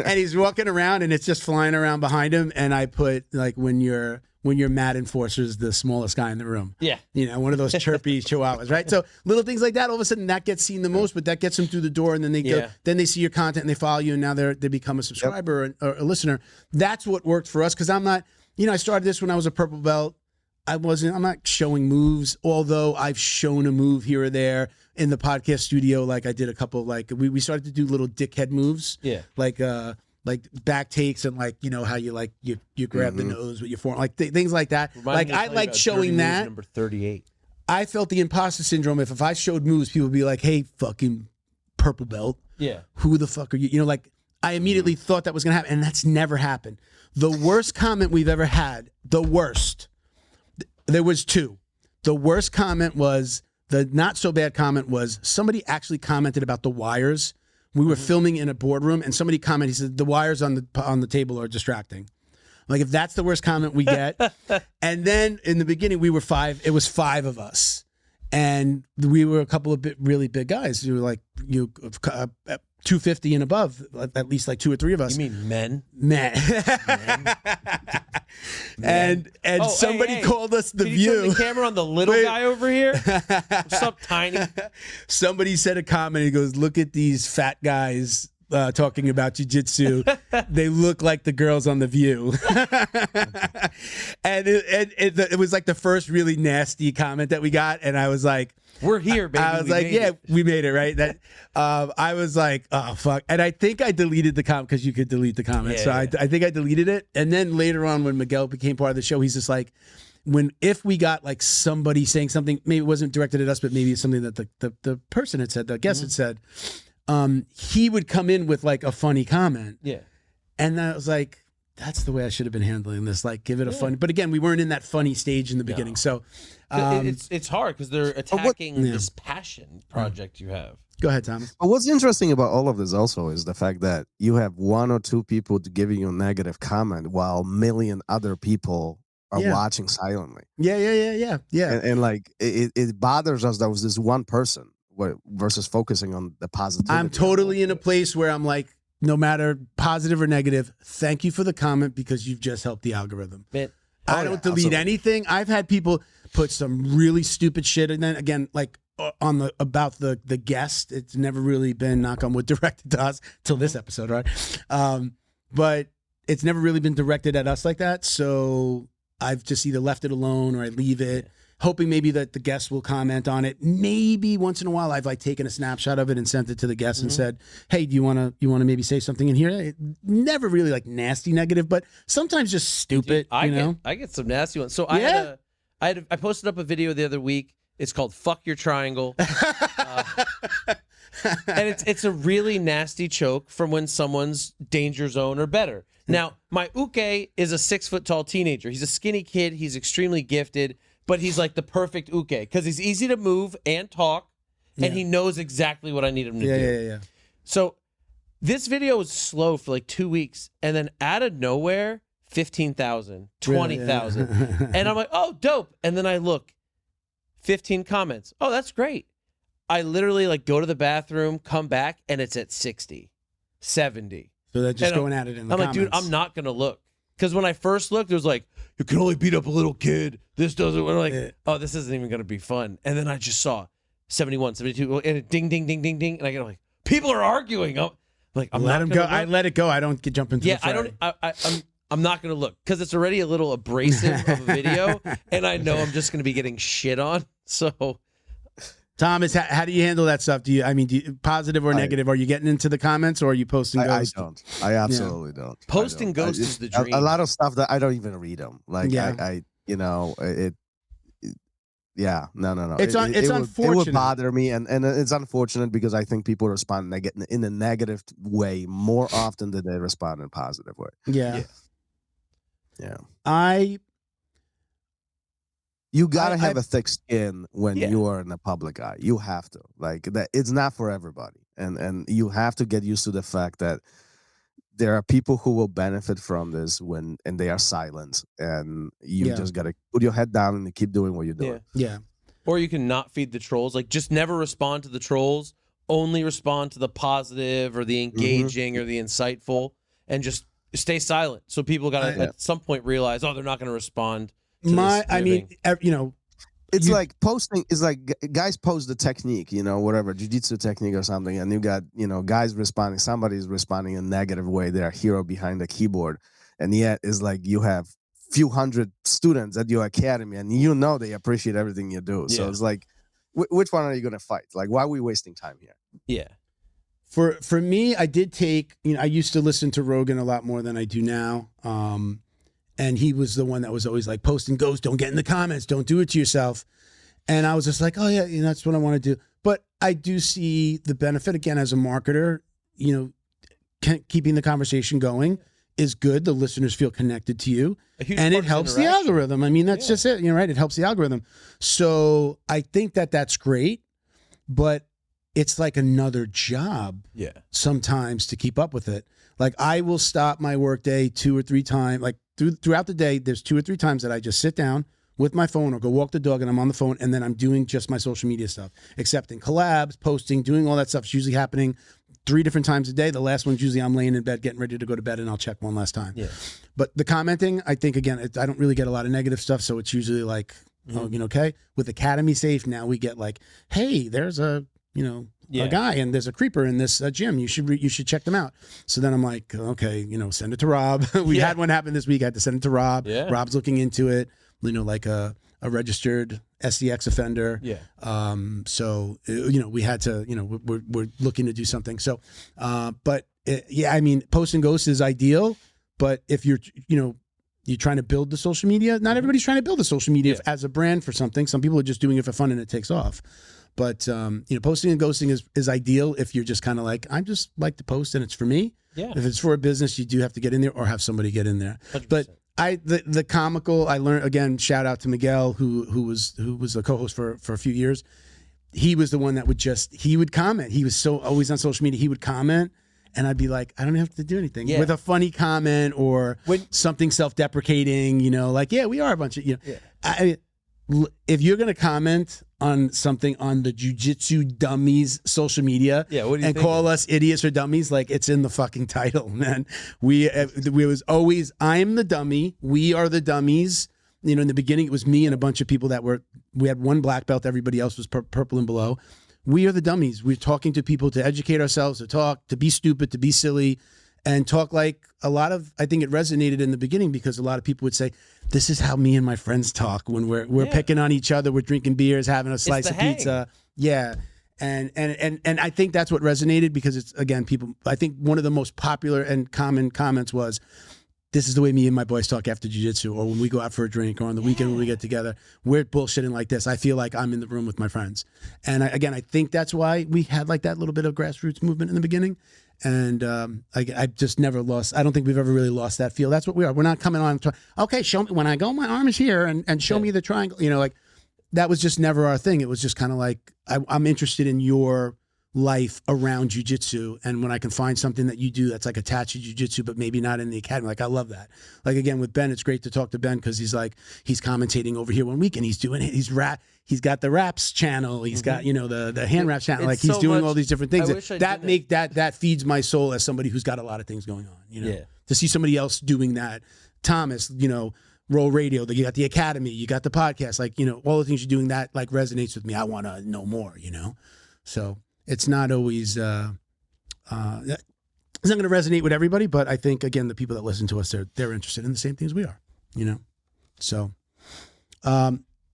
he's walking around, and it's just flying around behind him. And I put like when your mat enforcer's the smallest guy in the room. Yeah, you know, one of those chirpy Chihuahuas, right? So little things like that, all of a sudden that gets seen the most, but that gets them through the door, and then they go, then they see your content and they follow you, and now they become a subscriber or a listener. That's what worked for us, because I'm not, you know, I started this when I was a purple belt. I'm not showing moves, although I've shown a move here or there in the podcast studio. Like I did a couple, like we started to do little dickhead moves. Yeah. Like back takes and like, you know, how you like, you grab the nose with your forearm, like things like that. Like I like showing that. Number 38. I felt the imposter syndrome. If I showed moves, people would be like, hey, fucking purple belt. Yeah. Who the fuck are you? You know, like I immediately thought that was going to happen, and that's never happened. The worst comment we've ever had, the worst. There was two. The worst comment was, the not so bad comment was, somebody actually commented about the wires. We were filming in a boardroom, and somebody commented, he said, the wires on the table are distracting. Like, if that's the worst comment we get. And then in the beginning, we were it was 5 of us. And we were a couple of really big guys. You were like, 250 and above, at least like 2 or 3 of us. You mean men? Men. And somebody called us the View. Can you turn the camera on the little guy over here? What's up, Tiny? Somebody said a comment. He goes, "Look at these fat guys talking about jiu-jitsu. They look like the girls on The View." And it was like the first really nasty comment that we got, and I was like, "We're here, baby." I was like, "Yeah, we made it, right?" That I was like, "Oh fuck!" And I think I deleted the comment, because you could delete the comment. So I think I deleted it. And then later on, when Miguel became part of the show, he's just like, if we got like somebody saying something, maybe it wasn't directed at us, but maybe it's something that the person had said, the guest had said, he would come in with like a funny comment. Yeah. And I was like, that's the way I should have been handling this. Like, give it a fun. But again, we weren't in that funny stage in the beginning. So it's hard, because they're attacking this passion project you have. Go ahead, Thomas. But what's interesting about all of this also is the fact that you have 1 or 2 people giving you a negative comment while a million other people are watching silently. Yeah. And like, it bothers us that was this one person versus focusing on the positivity. I'm totally in a place where I'm like, no matter positive or negative, thank you for the comment, because you've just helped the algorithm. Man, I don't delete anything. I've had people put some really stupid shit, and then again, like about the guest, it's never really been, knock on wood, directed to us till this episode, right? But it's never really been directed at us like that. So I've just either left it alone or I leave it, hoping maybe that the guest will comment on it. Maybe once in a while I've like taken a snapshot of it and sent it to the guest and said, "Hey, do you want to maybe say something in here?" Never really like nasty negative, but sometimes just stupid. Dude, I get some nasty ones. So I posted up a video the other week. It's called "Fuck Your Triangle," and it's a really nasty choke from when someone's danger zone or better. Now, my uke is a 6-foot-tall teenager. He's a skinny kid. He's extremely gifted. But he's like the perfect uke, because he's easy to move and talk, and he knows exactly what I need him to do. Yeah. So this video was slow for like 2 weeks, and then out of nowhere, 15,000, 20,000. And I'm like, oh, dope. And then I look, 15 comments. Oh, that's great. I literally like go to the bathroom, come back, and it's at 60, 70. So they're just going at it in the comments. I'm like, dude, I'm not going to look. Because when I first looked, it was like, you can only beat up a little kid. This doesn't. I'm like, oh, this isn't even going to be fun. And then I just saw 71, 72, and it ding, ding, ding, ding, ding. And I get like, people are arguing. I'm like, I'm let not him go. I let it go. I don't jump into the fray. I'm not going to look, because it's already a little abrasive of a video, and I know I'm just going to be getting shit on. So Thomas, how do you handle that stuff? Do you positive or negative? Are you getting into the comments or are you posting ghost? I don't. I absolutely don't. Posting ghost is the dream. A lot of stuff that I don't even read them. Like Yeah. Yeah, no. It's unfortunate. It would bother me, and it's unfortunate because I think people respond in a negative way more often than they respond in a positive way. Yeah. You gotta have a thick skin when you are in the public eye. You have to. Like that. It's not for everybody, and you have to get used to the fact that there are people who will benefit from this and they are silent, and you just gotta put your head down and keep doing what you're doing. Yeah. Or you can not feed the trolls. Like, just never respond to the trolls. Only respond to the positive or the engaging or the insightful, and just stay silent. So people gotta at some point realize, they're not gonna respond. It's like posting is like guys post the technique, whatever, jiu-jitsu technique or something, and you got, guys responding, somebody's responding in a negative way. They're a hero behind the keyboard. And yet it's like you have few hundred students at your academy and they appreciate everything you do. So it's like, which one are you going to fight? Like, why are we wasting time here? Yeah. For me, I did take, I used to listen to Rogan a lot more than I do now. And he was the one that was always like, posting ghost, don't get in the comments, don't do it to yourself. And I was just like, oh yeah, that's what I want to do. But I do see the benefit, again, as a marketer, keeping the conversation going is good. The listeners feel connected to you. And it helps the algorithm. I mean, that's just it. Right? It helps the algorithm. So I think that's great, but it's like another job sometimes to keep up with it. Like, I will stop my workday 2 or 3 times, like throughout the day, there's 2 or 3 times that I just sit down with my phone or go walk the dog and I'm on the phone, and then I'm doing just my social media stuff, accepting collabs, posting, doing all that stuff. It's usually happening 3 different times a day. The last one's usually I'm laying in bed getting ready to go to bed and I'll check one last time. Yeah. But the commenting, I think, again, I don't really get a lot of negative stuff, so it's usually like, okay. With Academy Safe, now we get like, hey, there's a guy and there's a creeper in this gym. You should check them out. So then I'm like, okay, send it to Rob. We had one happen this week. I had to send it to Rob. Yeah. Rob's looking into it, like a registered SDX offender. Yeah. So, we had to, we're looking to do something. So, but posting ghosts is ideal, but if you're trying to build the social media, not everybody's trying to build the social media as a brand for something. Some people are just doing it for fun and it takes off. But, posting and ghosting is ideal if you're just kind of like, I just like to post and it's for me. Yeah. If it's for a business, you do have to get in there or have somebody get in there. 100%. But the comical, I learned, again, shout out to Miguel, who was a co-host for a few years. He was the one that he would comment. He was always on social media. He would comment and I'd be like, I don't have to do anything with a funny comment or something self-deprecating, like, we are a bunch of, if you're going to comment on something on the Jiu Jitsu Dummies social media and call us idiots or dummies, like, it's in the fucking title, man. We was always, I'm the dummy. We are the dummies. In the beginning, it was me and a bunch of people we had one black belt. Everybody else was purple and below. We are the dummies. We're talking to people to educate ourselves, to talk, to be stupid, to be silly, and talk like I think it resonated in the beginning because a lot of people would say, this is how me and my friends talk when we're picking on each other, we're drinking beers, having a slice of pizza. Yeah. And I think that's what resonated because it's, again, I think one of the most popular and common comments was, this is the way me and my boys talk after jiu-jitsu, or when we go out for a drink, or on the weekend when we get together, we're bullshitting like this. I feel like I'm in the room with my friends. And I think that's why we had like that little bit of grassroots movement in the beginning. And I just never lost. I don't think we've ever really lost that feel. That's what we are. We're not coming on. Okay, show me when I go. My arm is here, and show me the triangle. Like that was just never our thing. It was just kind of like I'm interested in your life around jiu-jitsu, and when I can find something that you do that's like attached to jiu-jitsu but maybe not in the academy, like I love that. Like again with Ben, it's great to talk to Ben because he's commentating over here one week and he's got the raps channel, he's got the hand raps channel, like he's doing all these different things that feeds my soul as somebody who's got a lot of things going on, to see somebody else doing that. Thomas, RõL Radio, you got the academy, you got the podcast, like all the things you're doing that like resonates with me. I want to know more, so it's not always, it's not going to resonate with everybody, but I think, again, the people that listen to us, they're interested in the same things we are, So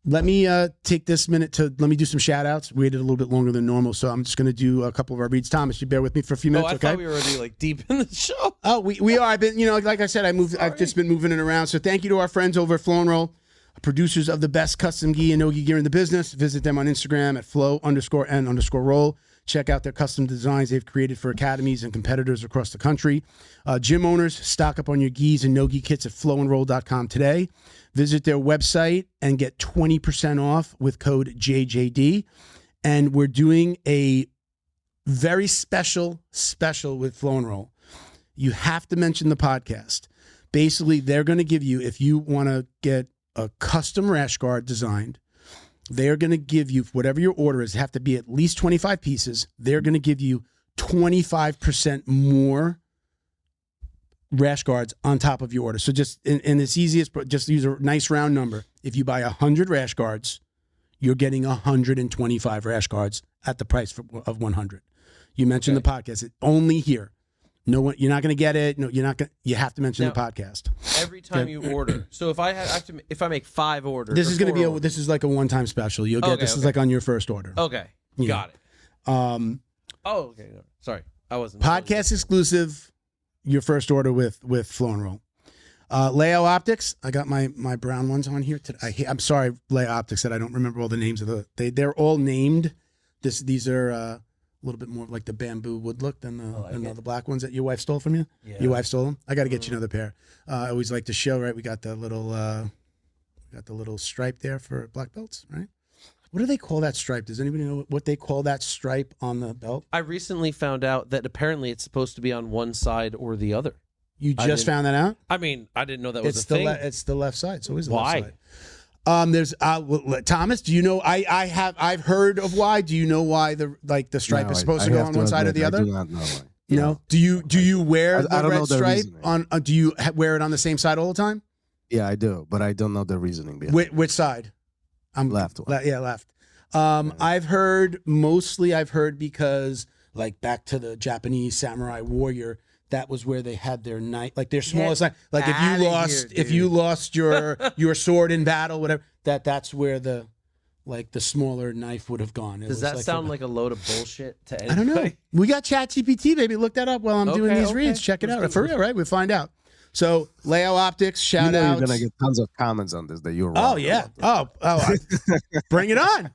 Let me take this minute to let me do some shout outs. We waited a little bit longer than normal, so I'm just going to do a couple of our reads. Thomas, you bear with me for a few minutes, I okay? thought we were already like deep in the show. Oh, we are. I've been, like I said, I've just been moving it around. So thank you to our friends over at Flow and Roll, producers of the best custom gi and no-gi gear in the business. Visit them on Instagram at flow_n_roll. Check out their custom designs they've created for academies and competitors across the country. Gym owners, stock up on your gis and no-gi kits at flowandroll.com today. Visit their website and get 20% off with code JJD. And we're doing a very special with Flow and Roll. You have to mention the podcast. Basically, they're going to give you, if you want to get a custom rash guard designed, they're going to give you, whatever your order is, have to be at least 25 pieces. They're going to give you 25% more rash guards on top of your order. So just in its easiest, just use a nice round number. If you buy 100 rash guards, you're getting 125 rash guards at the price of 100. You mentioned the podcast. It's only here. No one, you're not going to get it. No, you're not going. You have to mention the podcast every time you order. So if I make 5 orders, this is going to be this is like a one-time special. You'll get this is like on your first order. Okay, got it. Okay. No, sorry, I wasn't. Podcast exclusive. Your first order with Flow and Roll. Leo Optics. I got my brown ones on here today. I'm sorry, Leo Optics, that I don't remember all the names of they're all named. These are a little bit more like the bamboo wood look than the black ones that your wife stole from you. Yeah. Your wife stole them. I got to get you another pair. I always like to show. Right, we got the little stripe there for black belts. Right. What do they call that stripe? Does anybody know what they call that stripe on the belt? I recently found out that apparently it's supposed to be on one side or the other. You just found that out? I mean, I didn't know that was a thing. It's the left side. So it's the why? left side. There's Thomas. Do you know? I've heard of why. Do you know why the stripe is supposed to go on one side or the other? I do not know why. No. Do you wear the red stripe reasoning. on? Do you wear it on the same side all the time? Yeah, I do, but I don't know the reasoning behind it. Which side? I'm left. Left. I've heard because like back to the Japanese samurai warrior, that was where they had their knife, like their smallest knife. Like if you lost your sword in battle, whatever, that's where the smaller knife would have gone. Does that sound like a load of bullshit to anybody? I don't know. We got ChatGPT, baby. Look that up while I'm doing these reads. Check it out. For real, right? We'll find out. So Leo Optics, shout out. You're gonna get tons of comments on this that you're wrong. Oh yeah. Bring it on.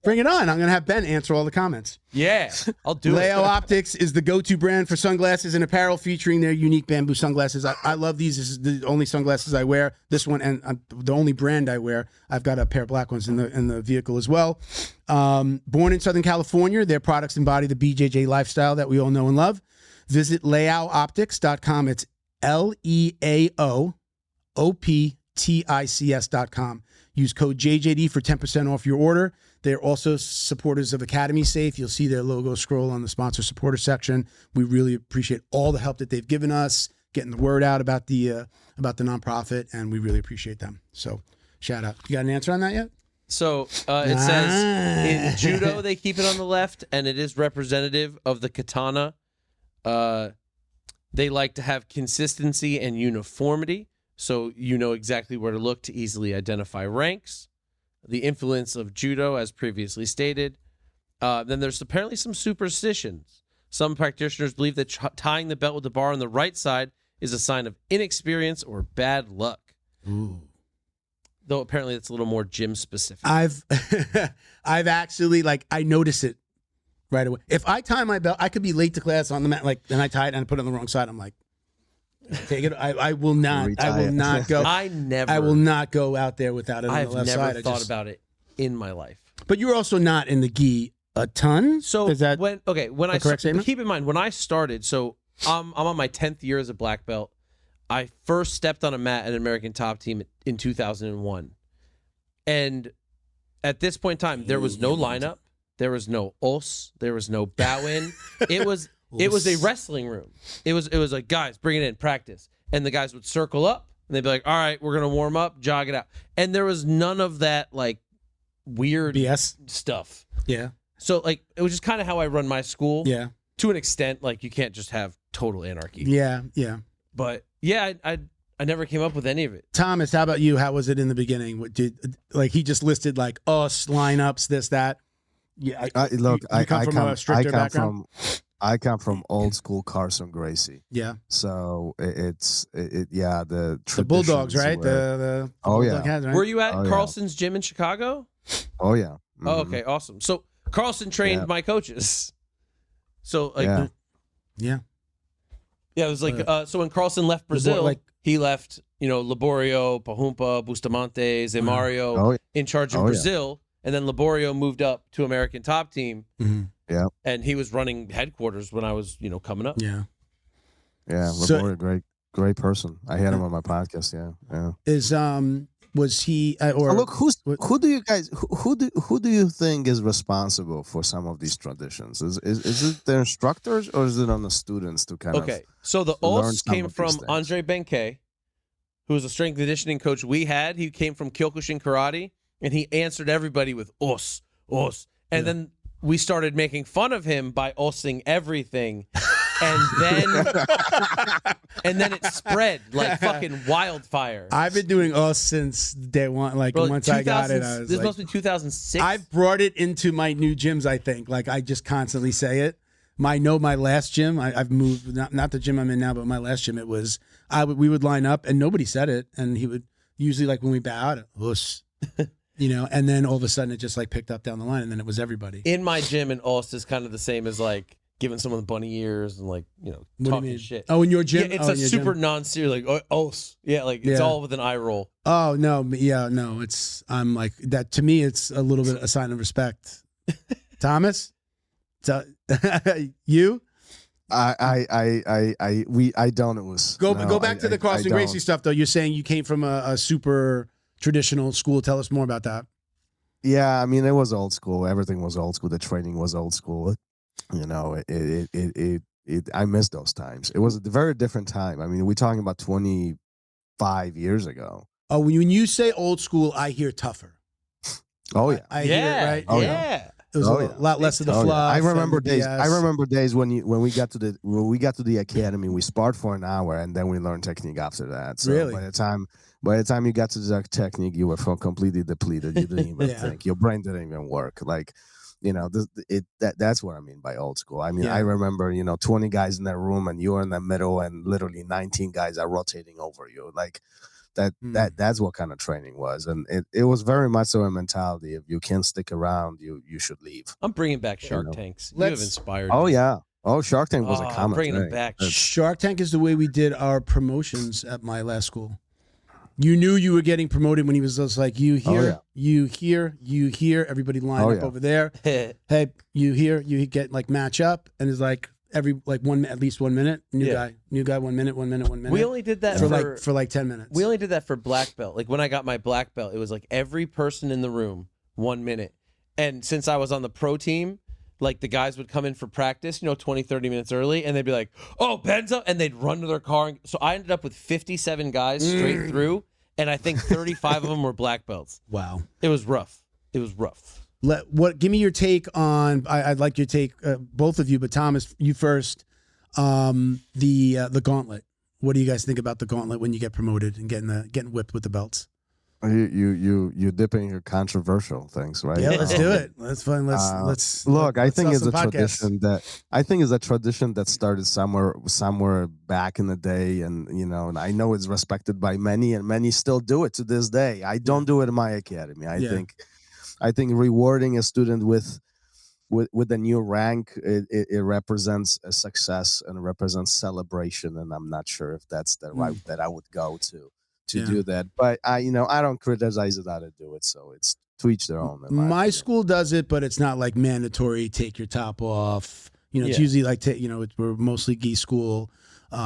Bring it on. I'm going to have Ben answer all the comments. Yeah, I'll do Leo Optics is the go-to brand for sunglasses and apparel featuring their unique bamboo sunglasses. I love these. This is the only sunglasses I wear. This one, and the only brand I wear. I've got a pair of black ones in the vehicle as well. Born in Southern California, their products embody the BJJ lifestyle that we all know and love. Visit leaooptics.com. It's LEAOOPTICS.com. Use code JJD for 10% off your order. They're also supporters of Academy Safe. You'll see their logo scroll on the sponsor supporter section. We really appreciate all the help that they've given us, getting the word out about the nonprofit, and we really appreciate them. So, shout out. You got an answer on that yet? So it says in judo they keep it on the left, and it is representative of the katana. They like to have consistency and uniformity, so you know exactly where to look to easily identify ranks. The influence of judo, as previously stated. Then there's apparently some superstitions. Some practitioners believe that tying the belt with the bar on the right side is a sign of inexperience or bad luck. Ooh. Though apparently it's a little more gym specific. I've actually, I notice it right away. If I tie my belt, I could be late to class on the mat, and I tie it and I put it on the wrong side. I'm like, take it. I will not. I will not go. I will not go out there without it on the left side. I've never thought about it in my life. But you're also not in the gi a ton. So is that when I keep in mind when I started. So I'm on my 10th year as a black belt. I first stepped on a mat at an American Top Team in 2001, and at this point in time, there was no lineup, there was no os, there was no bow in. It was a wrestling room. It was like, guys, bring it in, practice. And the guys would circle up and they'd be like, all right, we're going to warm up, jog it out. And there was none of that weird BS stuff. Yeah. So it was just kind of how I run my school. Yeah. To an extent, you can't just have total anarchy. Yeah. Yeah. But yeah, I never came up with any of it. Thomas, how about you? How was it in the beginning? What did he just listed like us lineups, this, that? Yeah, I come from a stricter background. I come from old school Carlson Gracie. Yeah. So the Bulldogs, right? Were, the Bulldog heads, right? Were you at Carlson's gym in Chicago? Oh yeah. Mm-hmm. Oh, okay, awesome. So Carlson trained my coaches. So like, yeah, it was like so when Carlson left Brazil, he left Laborio, Pahumpa, Bustamante, Zé Mario in charge of Brazil, and then Laborio moved up to American Top Team. Mm-hmm. Yeah, and he was running headquarters when I was coming up. Yeah, Laborio, great person. I had him on my podcast. Yeah. Was he look? Who do you think is responsible for some of these traditions? Is it the instructors or is it on the students to kind of? Okay, so the OS came from Andre Benkei, who was a strength and conditioning coach we had. He came from Kyokushin Karate, and he answered everybody with os, and then we started making fun of him by osing everything. And then it spread like fucking wildfire. I've been doing us since day one. Like once I got it, I was this must be 2006. I've brought it into my new gyms. I think like I just constantly say it. My last gym. I've moved not the gym I'm in now, but my last gym. It was we would line up and nobody said it, and he would usually like when we bow out, us. And then all of a sudden it just like picked up down the line, and then it was everybody. In my gym in Ost is kind of the same as like giving someone the bunny ears and like talking shit. Oh, in your gym? Yeah, it's a super non-serious like Ost. Yeah, like it's all with an eye roll. Oh no, it's I'm like that. To me, it's a little bit a sign of respect. Thomas, you. I don't. It was go back to the Carlson Gracie stuff though. You're saying you came from a super traditional school. Tell us more about that. Yeah, I mean it was old school. Everything was old school. The training was old school. I miss those times. It was a very different time. I mean, we're talking about 25 years ago. Oh, when you say old school, I hear tougher. Oh yeah, I hear it, right? Oh yeah. It was a lot less of the fluff. I remember days. I remember days when we got to the academy, we sparred for an hour and then we learned technique after that. So really? By the time you got to the technique, you were completely depleted. You didn't even think. Your brain didn't even work. Like, that's what I mean by old school. I mean, I remember 20 guys in that room and you're in the middle and literally 19 guys are rotating over you. Like that's what kind of training was, and it was very much so a mentality. If you can't stick around, you should leave. I'm bringing back Shark Tanks. You have inspired. Oh me. yeah. Oh, Shark Tank was a common. I'm bringing them back. Shark Tank is the way we did our promotions at my last school. You knew you were getting promoted when he was just like, you here, you here, everybody line up over there. Hey, you here, you get like match up, and it's like every like at least 1 minute. New guy, 1 minute. We only did that for like 10 minutes. We only did that for black belt. Like when I got my black belt, it was like every person in the room 1 minute. And since I was on the pro team, like the guys would come in for practice, 20, 30 minutes early, and they'd be like, oh, Ben's up, and they'd run to their car. So I ended up with 57 guys straight through, and I think 35 of them were black belts. Wow. It was rough. Give me your take on, I'd like your take, both of you, but Thomas, you first, the gauntlet. What do you guys think about the gauntlet when you get promoted and getting whipped with the belts? You dip in your controversial things, right? Yeah, let's do it. That's fine. Let's look. I think it's a tradition that started somewhere back in the day, and and I know it's respected by many, and many still do it to this day. I don't do it in my academy. I think rewarding a student with a new rank, it represents a success and it represents celebration, and I'm not sure if that's the route that I would go to do that. But I don't criticize it how to do it. So it's to each their own. My school does it, but it's not like mandatory. Take your top off. It's usually like we're mostly gi school,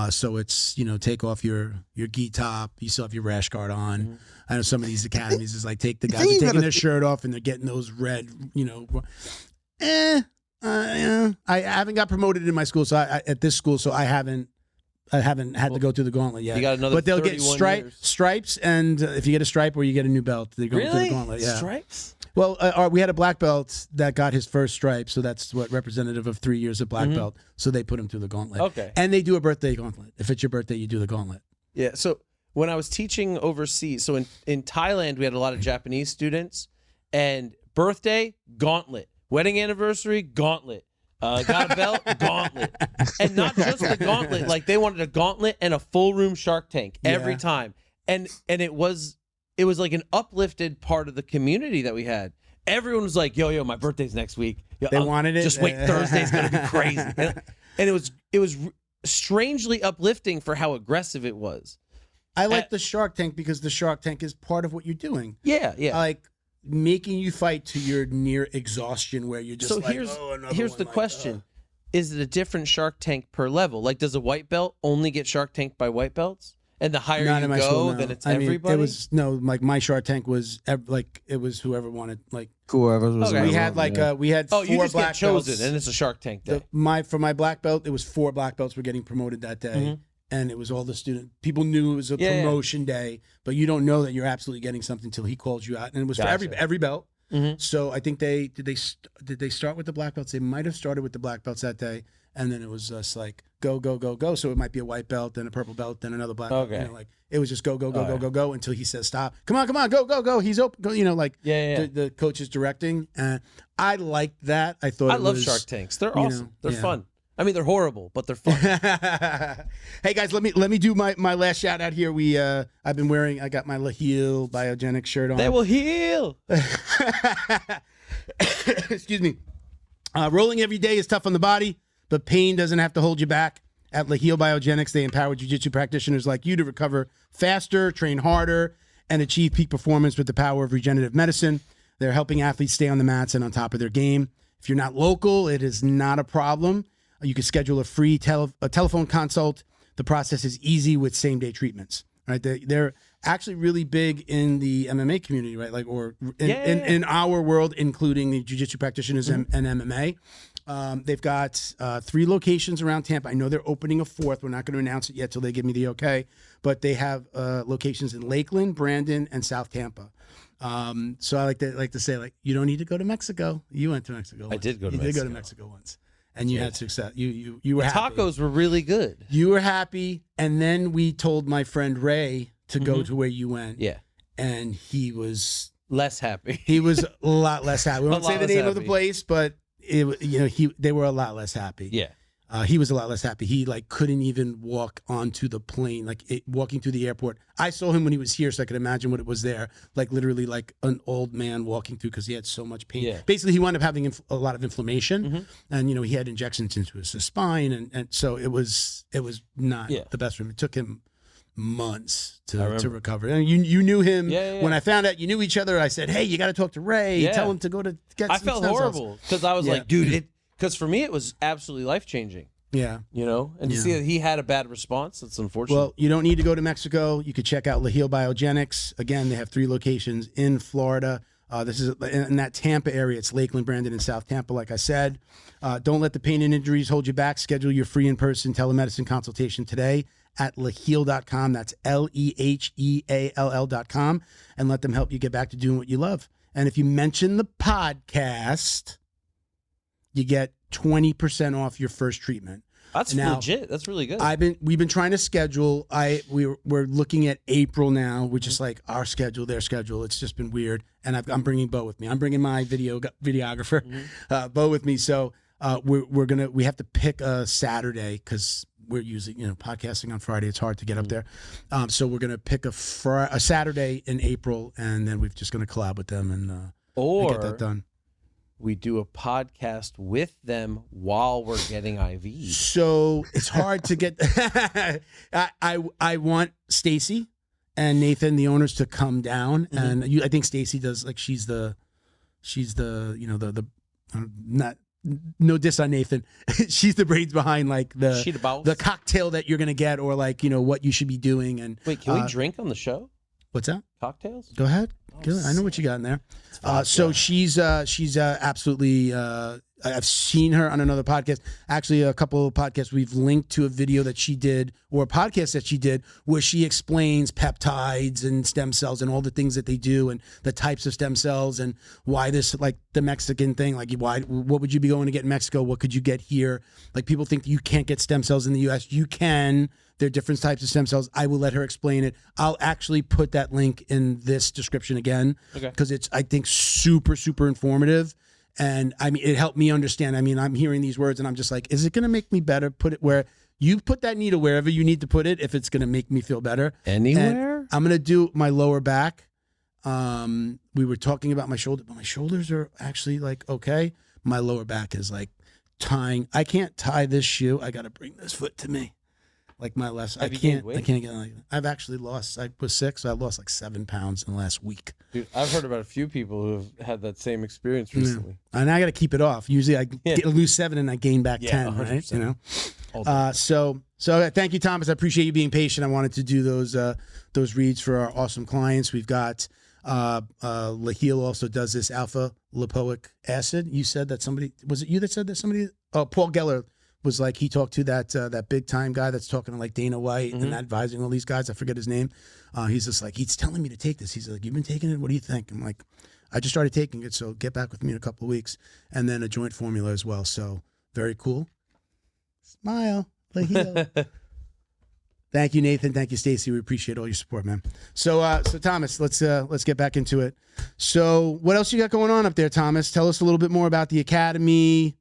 so it's take off your gi top. You still have your rash guard on. Mm-hmm. I know some of these academies is like the guys are taking their shirt off and they're getting those red. I haven't got promoted in my school, so at this school, so I haven't had to go through the gauntlet yet. You got another, but they'll get stripes, and if you get a stripe or you get a new belt, they're going through the gauntlet. Yeah, stripes. Well, we had a black belt that got his first stripe, so that's what representative of 3 years of black belt. So they put him through the gauntlet. Okay, and they do a birthday gauntlet. If it's your birthday, you do the gauntlet. Yeah. So when I was teaching overseas, so in Thailand, we had a lot of Japanese students, and birthday, gauntlet. Wedding anniversary, gauntlet. Got a belt, gauntlet. And not just the gauntlet, like they wanted a gauntlet and a full room Shark Tank every time. And it was like an uplifted part of the community that we had. Everyone was like, yo, my birthday's next week. Yo, They wanted it. Just wait, Thursday's going to be crazy. And it was strangely uplifting for how aggressive it was. I like the Shark Tank because the Shark Tank is part of what you're doing. Yeah. Like making you fight to your near exhaustion where you're just so like, here's the question. Is it a different Shark Tank per level? Like, does a white belt only get Shark Tanked by white belts? And the higher you go, then it's everybody? It was, like my Shark Tank was, it was whoever wanted, like. Whoever was. Okay. We had we had 4 you just black get chosen, belts. and it's a Shark Tank day. For my black belt, it was 4 black belts were getting promoted that day. And it was all the student. People knew it was a promotion day, but you don't know that you're absolutely getting something until he calls you out. And it was for every belt. So I think did they start with the black belts? They might have started with the black belts that day, and then it was just like go. So it might be a white belt, then a purple belt, then another black belt. Like it was just go until he says stop. Come on, go. He's open. Go, the coach is directing, and I liked that. I love Shark Tanks. They're awesome. They're fun. I mean, they're horrible, but they're fun. Hey guys, let me do my last shout out here. I got my Laheel Biogenic shirt on. They will heal. Excuse me. Rolling every day is tough on the body, but pain doesn't have to hold you back. At Laheel Biogenics, they empower jiu-jitsu practitioners like you to recover faster, train harder, and achieve peak performance with the power of regenerative medicine. They're helping athletes stay on the mats and on top of their game. If you're not local, it is not a problem. You can schedule a free telephone consult. The process is easy with same-day treatments. Right? They're actually really big in the MMA community, right? Like, or in our world, including the jiu-jitsu practitioners and MMA. They've got 3 locations around Tampa. I know they're opening a 4th. We're not going to announce it yet till they give me the okay. But they have locations in Lakeland, Brandon, and South Tampa. So I like to say, like, you don't need to go to Mexico. You went to Mexico once. I did go to Mexico. You did go to Mexico once. And you had success. You were happy. Tacos were really good. You were happy. And then we told my friend Ray to go to where you went. Yeah. And he was less happy. He was a lot less happy. We won't say the name of the place, but they were a lot less happy. Yeah. He was a lot less happy. He couldn't even walk onto the plane, walking through the airport. I saw him when he was here, so I could imagine what it was there. Literally like an old man walking through because he had so much pain. Yeah. Basically, he wound up having a lot of inflammation, and he had injections into his spine, and so it was not the best for him. It took him months to recover. And you knew him when I found out you knew each other. I said, hey, you got to talk to Ray. Tell him to go to get. I felt horrible because I was like, dude, because for me it was absolutely life-changing. Yeah. And to see that he had a bad response, that's unfortunate. Well, you don't need to go to Mexico. You could check out Laheel Biogenics. Again, they have 3 locations in Florida. This is in that Tampa area. It's Lakeland, Brandon, and South Tampa, like I said. Don't let the pain and injuries hold you back. Schedule your free in-person telemedicine consultation today at Laheel.com. That's LEHEALL.com. And let them help you get back to doing what you love. And if you mention the podcast, you get 20% off your first treatment. That's legit. That's really good. We've been trying to schedule. We're looking at April now, which is like our schedule, their schedule. It's just been weird. And I'm bringing Bo with me. I'm bringing my videographer, Bo with me. So we have to pick a Saturday because we're usually podcasting on Friday. It's hard to get up there. So we're gonna pick a Saturday in April, and then we're just gonna collab with them and get that done. We do a podcast with them while we're getting IVs. So it's hard to get. I want Stacy and Nathan, the owners, to come down, and I think Stacy does. She's the not. No diss on Nathan. She's the brains behind the cocktail that you're gonna get, or what you should be doing. And wait, can we drink on the show? What's that? Cocktails? Go ahead. I know what you got in there. So she's absolutely I've seen her on another podcast. Actually, a couple of podcasts, we've linked to a video that she did or a podcast that she did where she explains peptides and stem cells and all the things that they do and the types of stem cells and why this, like the Mexican thing, like what would you be going to get in Mexico? What could you get here? Like people think that you can't get stem cells in the US. You can. There are different types of stem cells. I will let her explain it. I'll actually put that link in this description again because it's, I think, super, super informative. And I mean, it helped me understand. I mean, I'm hearing these words and I'm just like, is it going to make me better? Put it where you put that needle wherever you need to put it if it's going to make me feel better. Anywhere? And I'm going to do my lower back. We were talking about my shoulder, but my shoulders are actually like, okay. My lower back is like tying. I can't tie this shoe. I got to bring this foot to me. Like my left, I can't get like. I've actually lost. I was sick, so I lost like 7 pounds in the last week. Dude, I've heard about a few people who have had that same experience recently. Yeah. And I got to keep it off. Usually, I lose 7 and I gain back 10. 100%. Right? You know. So thank you, Thomas. I appreciate you being patient. I wanted to do those reads for our awesome clients. We've got Laheel also does this alpha lipoic acid. You said that somebody was it you that said that somebody? Oh, Paul Geller. Was like he talked to that big time guy that's talking to like Dana White and advising all these guys. I forget his name. He's just like, he's telling me to take this. He's like, you've been taking it? What do you think? I'm like, I just started taking it, so get back with me in a couple of weeks. And then a joint formula as well. So very cool. Smile. Thank you, Nathan. Thank you, Stacy. We appreciate all your support, man. So Thomas, let's get back into it. So what else you got going on up there, Thomas? Tell us a little bit more about the academy.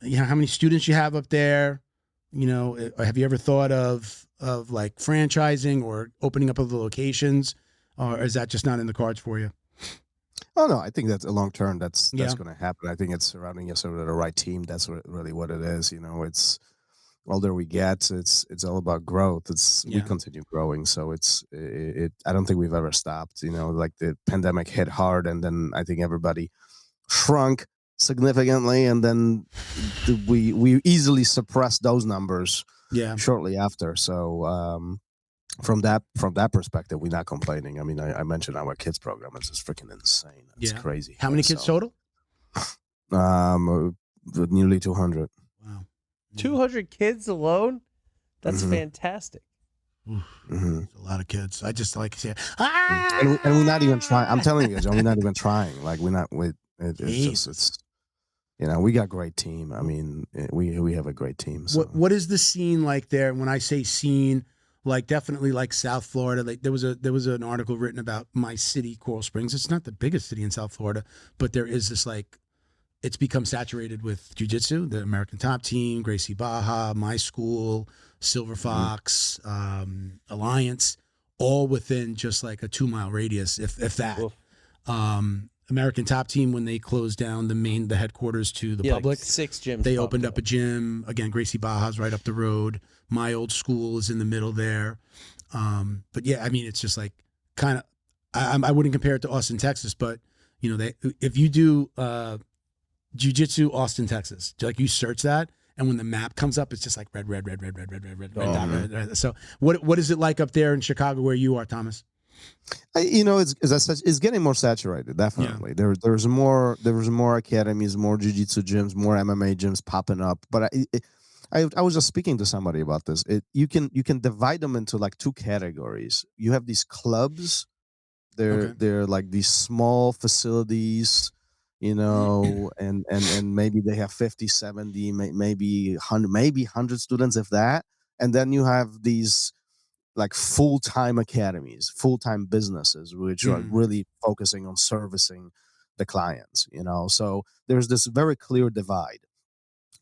You know, how many students you have up there? You know, have you ever thought of like franchising or opening up other locations, or is that just not in the cards for you? Oh no, I think that's a long term. That's going to happen. I think it's surrounding yourself with the right team. That's really what it is. You know, it's older we get, it's all about growth. We continue growing, so I don't think we've ever stopped. You know, like the pandemic hit hard, and then I think everybody shrunk significantly, and then we easily suppressed those numbers shortly after. So from that perspective, we're not complaining. I mean, I mentioned our kids program. It's just freaking insane. It's crazy. How many kids total? Nearly 200. Wow. 200 kids alone? That's fantastic. It's a lot of kids. I just like to say, and we're not even trying. I'm telling you, John, we're not even trying. Like it's you know, we got a great team. I mean, we have a great team. So. What is the scene like there? And when I say scene, like definitely like South Florida. Like there was an article written about my city, Coral Springs. It's not the biggest city in South Florida, but there is this like, it's become saturated with jiu-jitsu. The American Top Team, Gracie Baja, my school, Silver Fox, Alliance, all within just like a 2-mile radius, if that. American Top Team, when they closed down the headquarters to the public, like 6 gyms. They opened up a gym. Again, Gracie Baja's right up the road. My old school is in the middle there. But yeah, I mean, it's just like kind of. I wouldn't compare it to Austin, Texas, but you know, if you do Jiu-Jitsu Austin, Texas, like you search that, and when the map comes up, it's just like red. So what is it like up there in Chicago where you are, Thomas? You know, it's getting more saturated. Definitely, there's more academies, more jiu-jitsu gyms, more MMA gyms popping up. But I was just speaking to somebody about this. You can divide them into like 2 categories. You have these clubs. They're like these small facilities, you know, and maybe they have 50, 70, maybe 100 students, if that. And then you have these like full-time academies, full-time businesses, which are really focusing on servicing the clients, you know. So there's this very clear divide.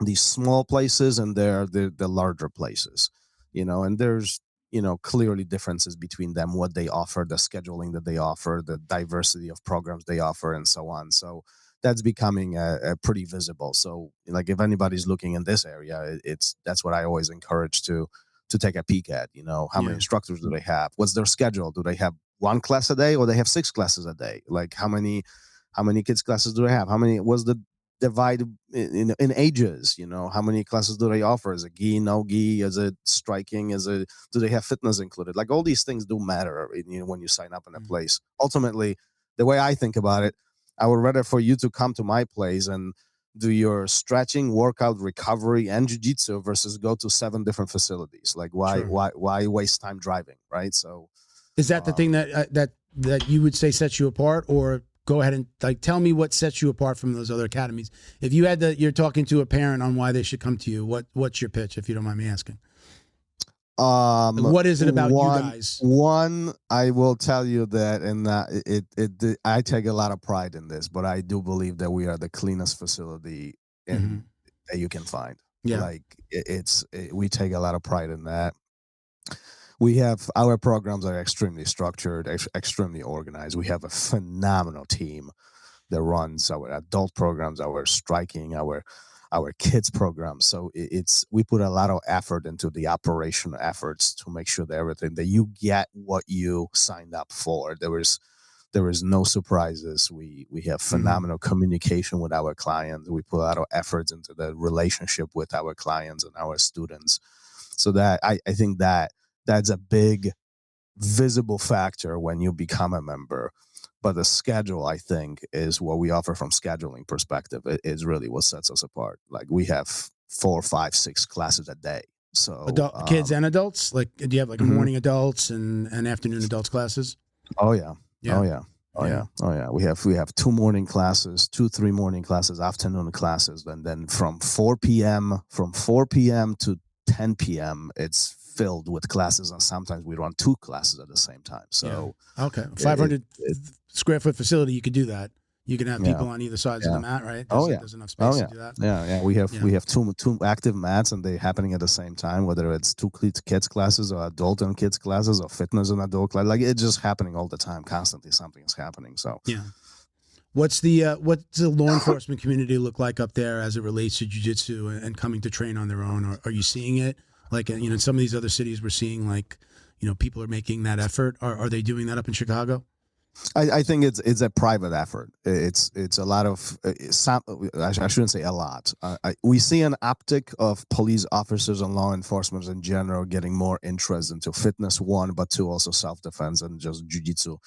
These small places and the larger places, you know, and there's, you know, clearly differences between them, what they offer, the scheduling that they offer, the diversity of programs they offer, and so on. So that's becoming pretty visible. So like if anybody's looking in this area, that's what I always encourage to take a peek at. You know, how many instructors do they have? What's their schedule? Do they have 1 class a day, or they have 6 classes a day? Like how many kids classes do they have? What's the divide in ages? You know, how many classes do they offer? Is it gi, no gi? Is it striking? Do they have fitness included? Like all these things do matter, you know, when you sign up in a place. Ultimately, the way I think about it, I would rather for you to come to my place and do your stretching, workout, recovery, and jiu-jitsu versus go to 7 different facilities. Like why waste time driving, right? So is that the thing that you would say sets you apart, or go ahead and like tell me what sets you apart from those other academies? If you had you're talking to a parent on why they should come to you, what's your pitch, if you don't mind me asking? What is it about you guys? One, I will tell you that, and I take a lot of pride in this, but I do believe that we are the cleanest facility that you can find. Yeah, like we take a lot of pride in that. We have our programs are extremely structured, extremely organized. We have a phenomenal team that runs our adult programs, our striking, our kids programs. So we put a lot of effort into the operational efforts to make sure that everything that you get what you signed up for. There is no surprises. We have phenomenal communication with our clients. We put a lot of efforts into the relationship with our clients and our students. So that I think that's a big visible factor when you become a member. But the schedule, I think, is what we offer from scheduling perspective. It is really what sets us apart. Like we have 4, 5, 6 classes a day. So kids and adults. Like, do you have like morning adults and afternoon adults classes? Oh yeah. We have 2 morning classes, 3 morning classes, afternoon classes, and then from 4 p.m. to 10 p.m. it's filled with classes, and sometimes we run 2 classes at the same time. So 500 square foot facility, you could do that. You can have people on either sides of the mat, right? There's enough space to do that. Yeah. We have two active mats, and they're happening at the same time. Whether it's 2 kids classes or adult and kids classes or fitness and adult class, like it's just happening all the time. Constantly, something is happening. So yeah. What's the law enforcement community look like up there as it relates to jiu-jitsu and coming to train on their own? Are you seeing it? Like, in some of these other cities, we're seeing like, people are making that effort. Are they doing that up in Chicago? I think it's a private effort. It's a lot of I shouldn't say a lot. We see an uptick of police officers and law enforcement in general getting more interest into fitness, 1, but 2, also self-defense and just jiu-jitsu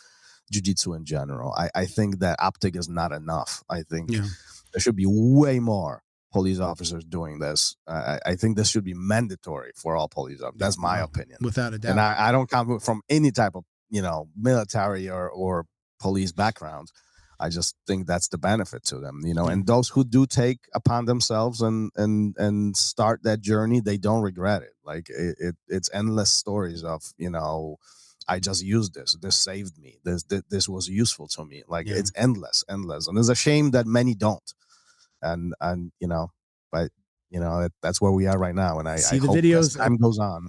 in general. I think that uptick is not enough. I think there should be way more police officers doing this. I think this should be mandatory for all police officers. That's my opinion. Without a doubt. And I don't come from any type of, military or police background. I just think that's the benefit to them, and those who do take upon themselves and start that journey, they don't regret it. Like it's endless stories of, I just used this saved me. This was useful to me. Like it's endless. And it's a shame that many don't. And but that's where we are right now. And I hope videos as time goes on.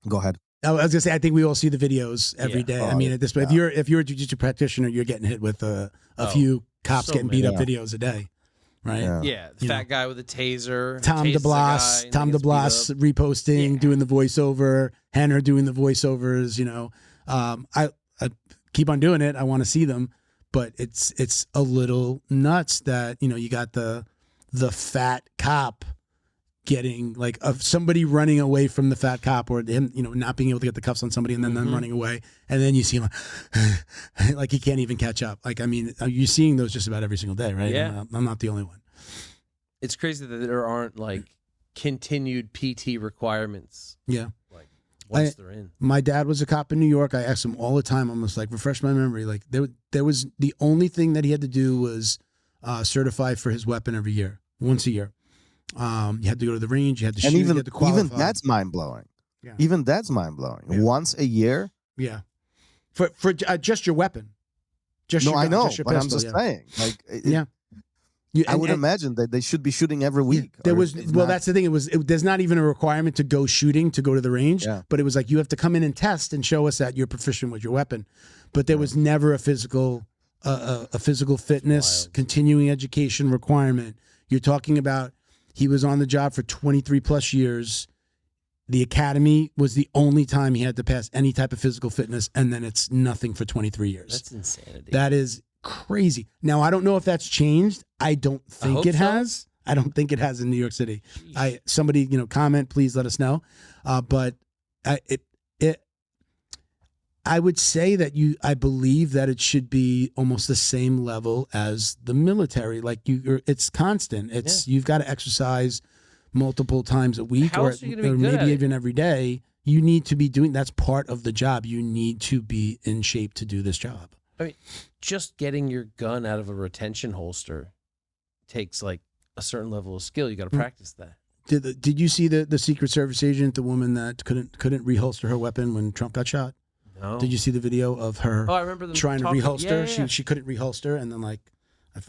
Go ahead. I was gonna say, I think we all see the videos every day. I mean, at this point, if you're a jiu-jitsu practitioner, you're getting hit with a few cops getting beat up videos a day, right? Yeah, the fat guy with a taser. Tom DeBlas reposting, doing the voiceover. Henner doing the voiceovers. I keep on doing it. I want to see them, but it's a little nuts that you got the fat cop getting like somebody running away from the fat cop, or him, not being able to get the cuffs on somebody and then them running away, and then you see him like he can't even catch up. Like, I mean, you're seeing those just about every single day, right? Yeah, I'm not the only one. It's crazy that there aren't like continued PT requirements. Yeah, like once they're in. My dad was a cop in New York. I asked him all the time, almost like refresh my memory. Like there was the only thing that he had to do was certify for his weapon every year, once a year. You had to go to the range. You had to shoot. And you had to qualify. Even that's mind blowing. Yeah. Even that's mind blowing. Yeah. Once a year. Yeah, for just your weapon. I know, but I'm just saying. Like, I would imagine that they should be shooting every week. That's the thing. There's not even a requirement to go shooting to go to the range, but it was like you have to come in and test and show us that you're proficient with your weapon. But there was never a physical fitness, continuing education requirement. You're talking about. He was on the job for 23 plus years. The academy was the only time he had to pass any type of physical fitness, and then it's nothing for 23 years. That's insanity. That is crazy. Now, I don't know if that's changed. I don't think it has. I don't think it has in New York City. Somebody, I would say that I believe that it should be almost the same level as the military. Like it's constant. You've got to exercise multiple times a week, How or else are you gonna be good maybe at even every day. You need to be doing. That's part of the job. You need to be in shape to do this job. I mean, just getting your gun out of a retention holster takes like a certain level of skill. You got to practice that. Did you see the Secret Service agent, the woman that couldn't reholster her weapon when Trump got shot? No. Did you see the video of her I remember them trying talking, to reholster? Yeah. She couldn't reholster, and then like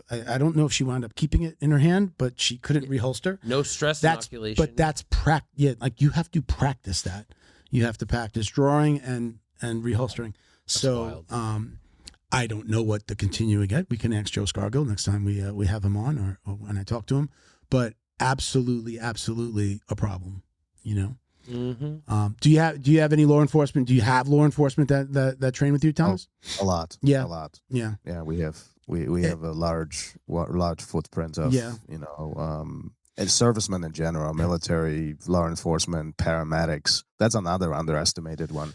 I don't know if she wound up keeping it in her hand, but she couldn't reholster. No stress inoculation. But that's like you have to practice that. You have to practice drawing and reholstering. So I don't know what the continuing get. We can ask Joe Scargill next time we have him on or when I talk to him. But absolutely a problem. You know. Mm-hmm. Do you have any law enforcement? Do you have law enforcement that train with you, Thomas? A lot. Yeah. A lot. Yeah. Yeah, we have a large footprint of and servicemen in general, military, law enforcement, paramedics. That's another underestimated one.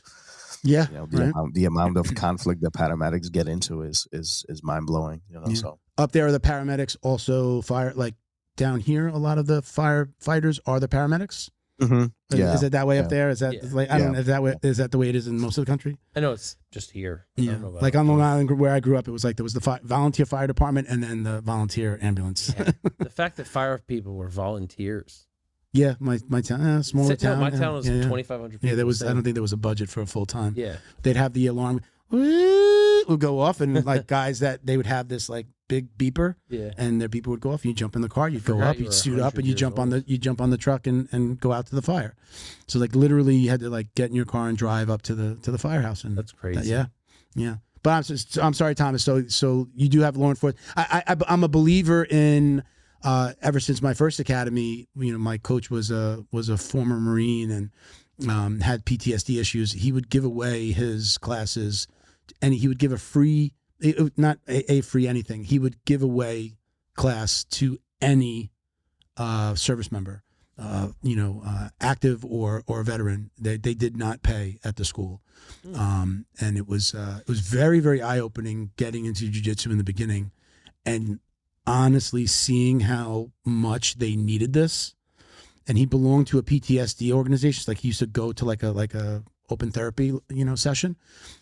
Yeah, the amount of conflict that paramedics get into is mind blowing. So up there, are the paramedics also fire? Like down here, a lot of the firefighters are the paramedics. Mm-hmm. Yeah. Is it that way up there? Is that like I don't know? Is that the way it is in most of the country? I know it's just here. Yeah, I don't know about like on Long Island where I grew up, it was like there was the volunteer fire department and then the volunteer ambulance. Yeah. The fact that fire people were volunteers. Yeah, my town, smaller town. My town was 2,500 people. Yeah, there was. I don't think there was a budget for a full time. Yeah, they'd have the alarm would go off, and like guys that they would have this like big beeper, and their beeper would go off. You jump in the car, you go up, you suit up, and you jump on the truck and go out to the fire. So like literally, you had to like get in your car and drive up to the firehouse, and that's crazy. Yeah. But I'm sorry, Thomas. So you do have law enforcement. I'm a believer in. Ever since my first academy, my coach was a former Marine and had PTSD issues. He would give away his classes, and he would give a free, not a free anything. He would give away class to any service member, active or veteran. They did not pay at the school, and it was very, very eye opening getting into jiu-jitsu in the beginning, and honestly seeing how much they needed this. And he belonged to a PTSD organization. Like he used to go to like a open therapy, session.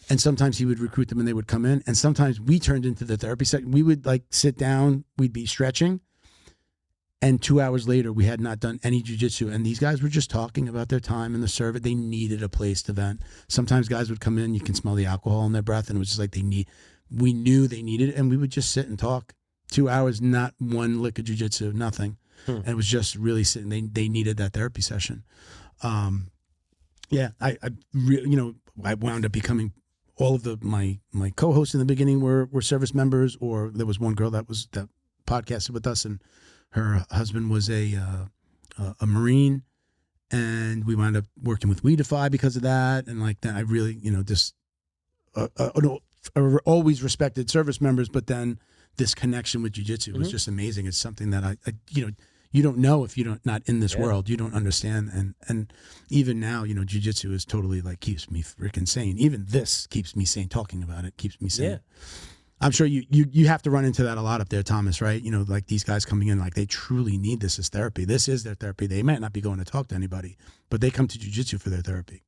And sometimes he would recruit them and they would come in. And sometimes we turned into the therapy section. We would like sit down, we'd be stretching. And 2 hours later, we had not done any jiu-jitsu. And these guys were just talking about their time in the service. They needed a place to vent. Sometimes guys would come in, you can smell the alcohol in their breath. And it was just like we knew they needed it. And we would just sit and talk. 2 hours, not one lick of jiu-jitsu, nothing. And it was just really sitting. They needed that therapy session. I wound up becoming all of my co-hosts in the beginning were service members, or there was one girl that podcasted with us, and her husband was a Marine, and we wound up working with We Defy because of that. And like that, I really always respected service members, but then this connection with jiu-jitsu was just amazing. It's something that I you don't know if you're not in this world. You don't understand. And even now, jiu-jitsu is totally like keeps me freaking sane. Even this keeps me sane. Talking about it keeps me sane. Yeah. I'm sure you have to run into that a lot up there, Thomas, right? Like these guys coming in, like they truly need this as therapy. This is their therapy. They might not be going to talk to anybody, but they come to jiu-jitsu for their therapy.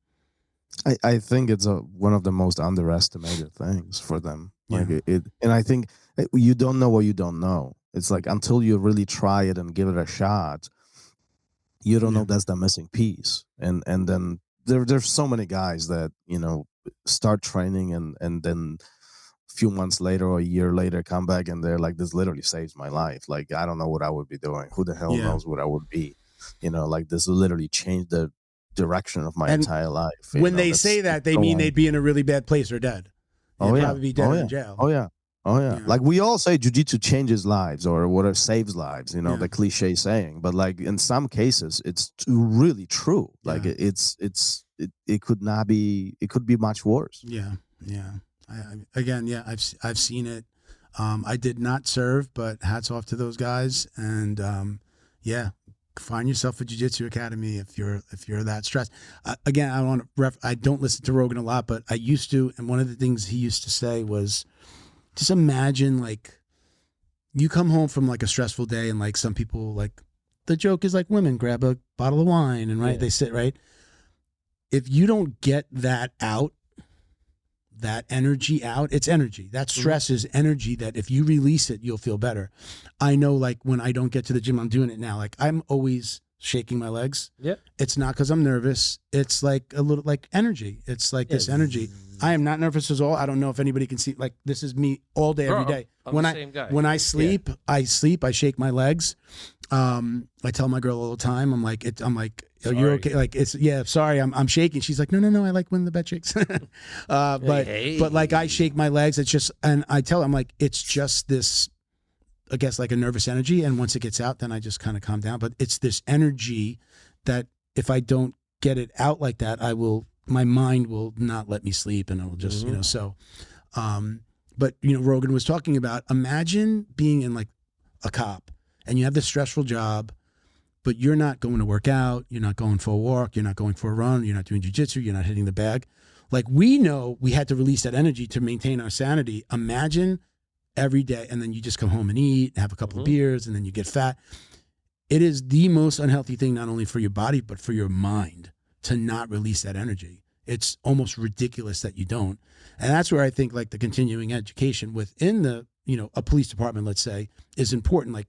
I think it's one of the most underestimated things for them. Like and I think you don't know what you don't know. It's like until you really try it and give it a shot, you don't know that's the missing piece. And then there's so many guys that start training and then a few months later or a year later come back and they're like, this literally saves my life. Like I don't know what I would be doing. Who the hell knows what I would be? Like this literally changed the direction of my entire life. When they say that, they mean they'd be in a really bad place or dead. They'd probably be dead in jail. Oh yeah. Like we all say jiu-jitsu changes lives or whatever, saves lives, the cliche saying. But like in some cases, it's really true. Like it could not be, it could be much worse. Yeah. I've seen it. I did not serve, but hats off to those guys. And find yourself a jiu-jitsu academy if you're that stressed. Again, I don't listen to Rogan a lot, but I used to, and one of the things he used to say was, just imagine like you come home from like a stressful day, and like some people, like the joke is like women grab a bottle of wine and they sit right. If you don't get that out, that energy out, it's energy. That stress is energy that if you release it, you'll feel better. I know, like when I don't get to the gym, I'm doing it now. Like I'm always shaking my legs. Yep. It's not because I'm nervous. It's like a little like energy. It's like this energy. I am not nervous at all. I don't know if anybody can see. Like this is me all day, every day. I'm the same guy. When I sleep, I shake my legs. I tell my girl all the time, I'm like, are you okay? Like sorry, I'm shaking. She's like, no, I like when the bed shakes. But like I shake my legs. It's just, and I tell her, I'm like, it's just this, I guess like a nervous energy. And once it gets out, then I just kind of calm down. But it's this energy that if I don't get it out like that, my mind will not let me sleep, and I will just, but Rogan was talking about, imagine being in like a cop and you have this stressful job, but you're not going to work out, you're not going for a walk, you're not going for a run, you're not doing jiu-jitsu, you're not hitting the bag. Like we know we had to release that energy to maintain our sanity. Imagine every day, and then you just come home and eat, have a couple of beers, and then you get fat. It is the most unhealthy thing, not only for your body, but for your mind, to not release that energy. It's almost ridiculous that you don't. And that's where I think like the continuing education within the, a police department, let's say, is important. Like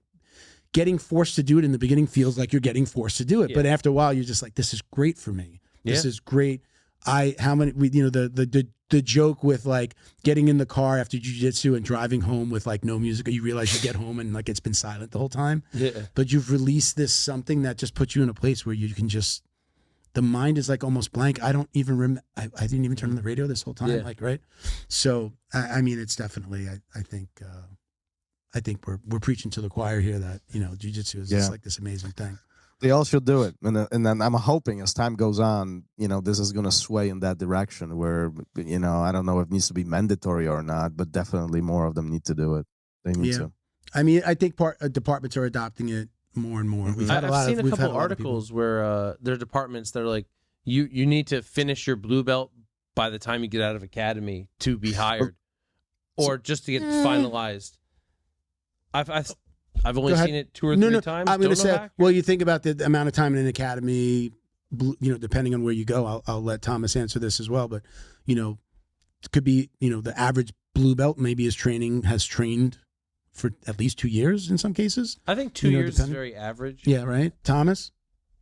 getting forced to do it in the beginning feels like you're getting forced to do it. Yeah. But after a while, you're just like, this is great for me. This is great. The joke with like getting in the car after jiu-jitsu and driving home with like no music, you realize you get home and like it's been silent the whole time. Yeah. But you've released this something that just puts you in a place where you can just, the mind is like almost blank. I don't even remember. I didn't even turn on the radio this whole time. Yeah. Like, right. So, I mean, it's definitely, I think we're preaching to the choir here that, jiu-jitsu is just like this amazing thing. They all should do it. And then I'm hoping as time goes on, this is going to sway in that direction where, I don't know if it needs to be mandatory or not, but definitely more of them need to do it. They need to. I mean, I think departments are adopting it more and more. I've seen a couple articles where there are departments that are like, you need to finish your blue belt by the time you get out of academy to be hired, or just to get finalized. I've only seen it 2 or 3 times. I'm going to say, well, you think about the amount of time in an academy, depending on where you go. I'll let Thomas answer this as well, but it could be the average blue belt maybe has trained for at least 2 years in some cases. I think 2 years is very average. Yeah, right. Thomas?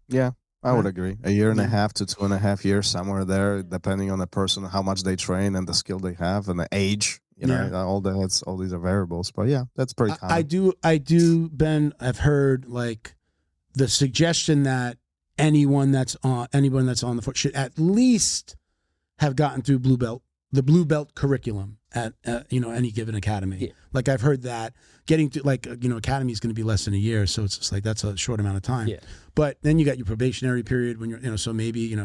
Yeah, I would agree. A year and a half to 2.5 years, somewhere there, depending on the person, how much they train and the skill they have and the age. All these are variables. But yeah, that's pretty common. I do, Ben, I've heard like the suggestion that anyone that's on the foot should at least have gotten through the blue belt curriculum at any given academy. Yeah. Like I've heard that getting to academy is going to be less than a year, so it's just like that's a short amount of time. Yeah. But then you got your probationary period when you're so maybe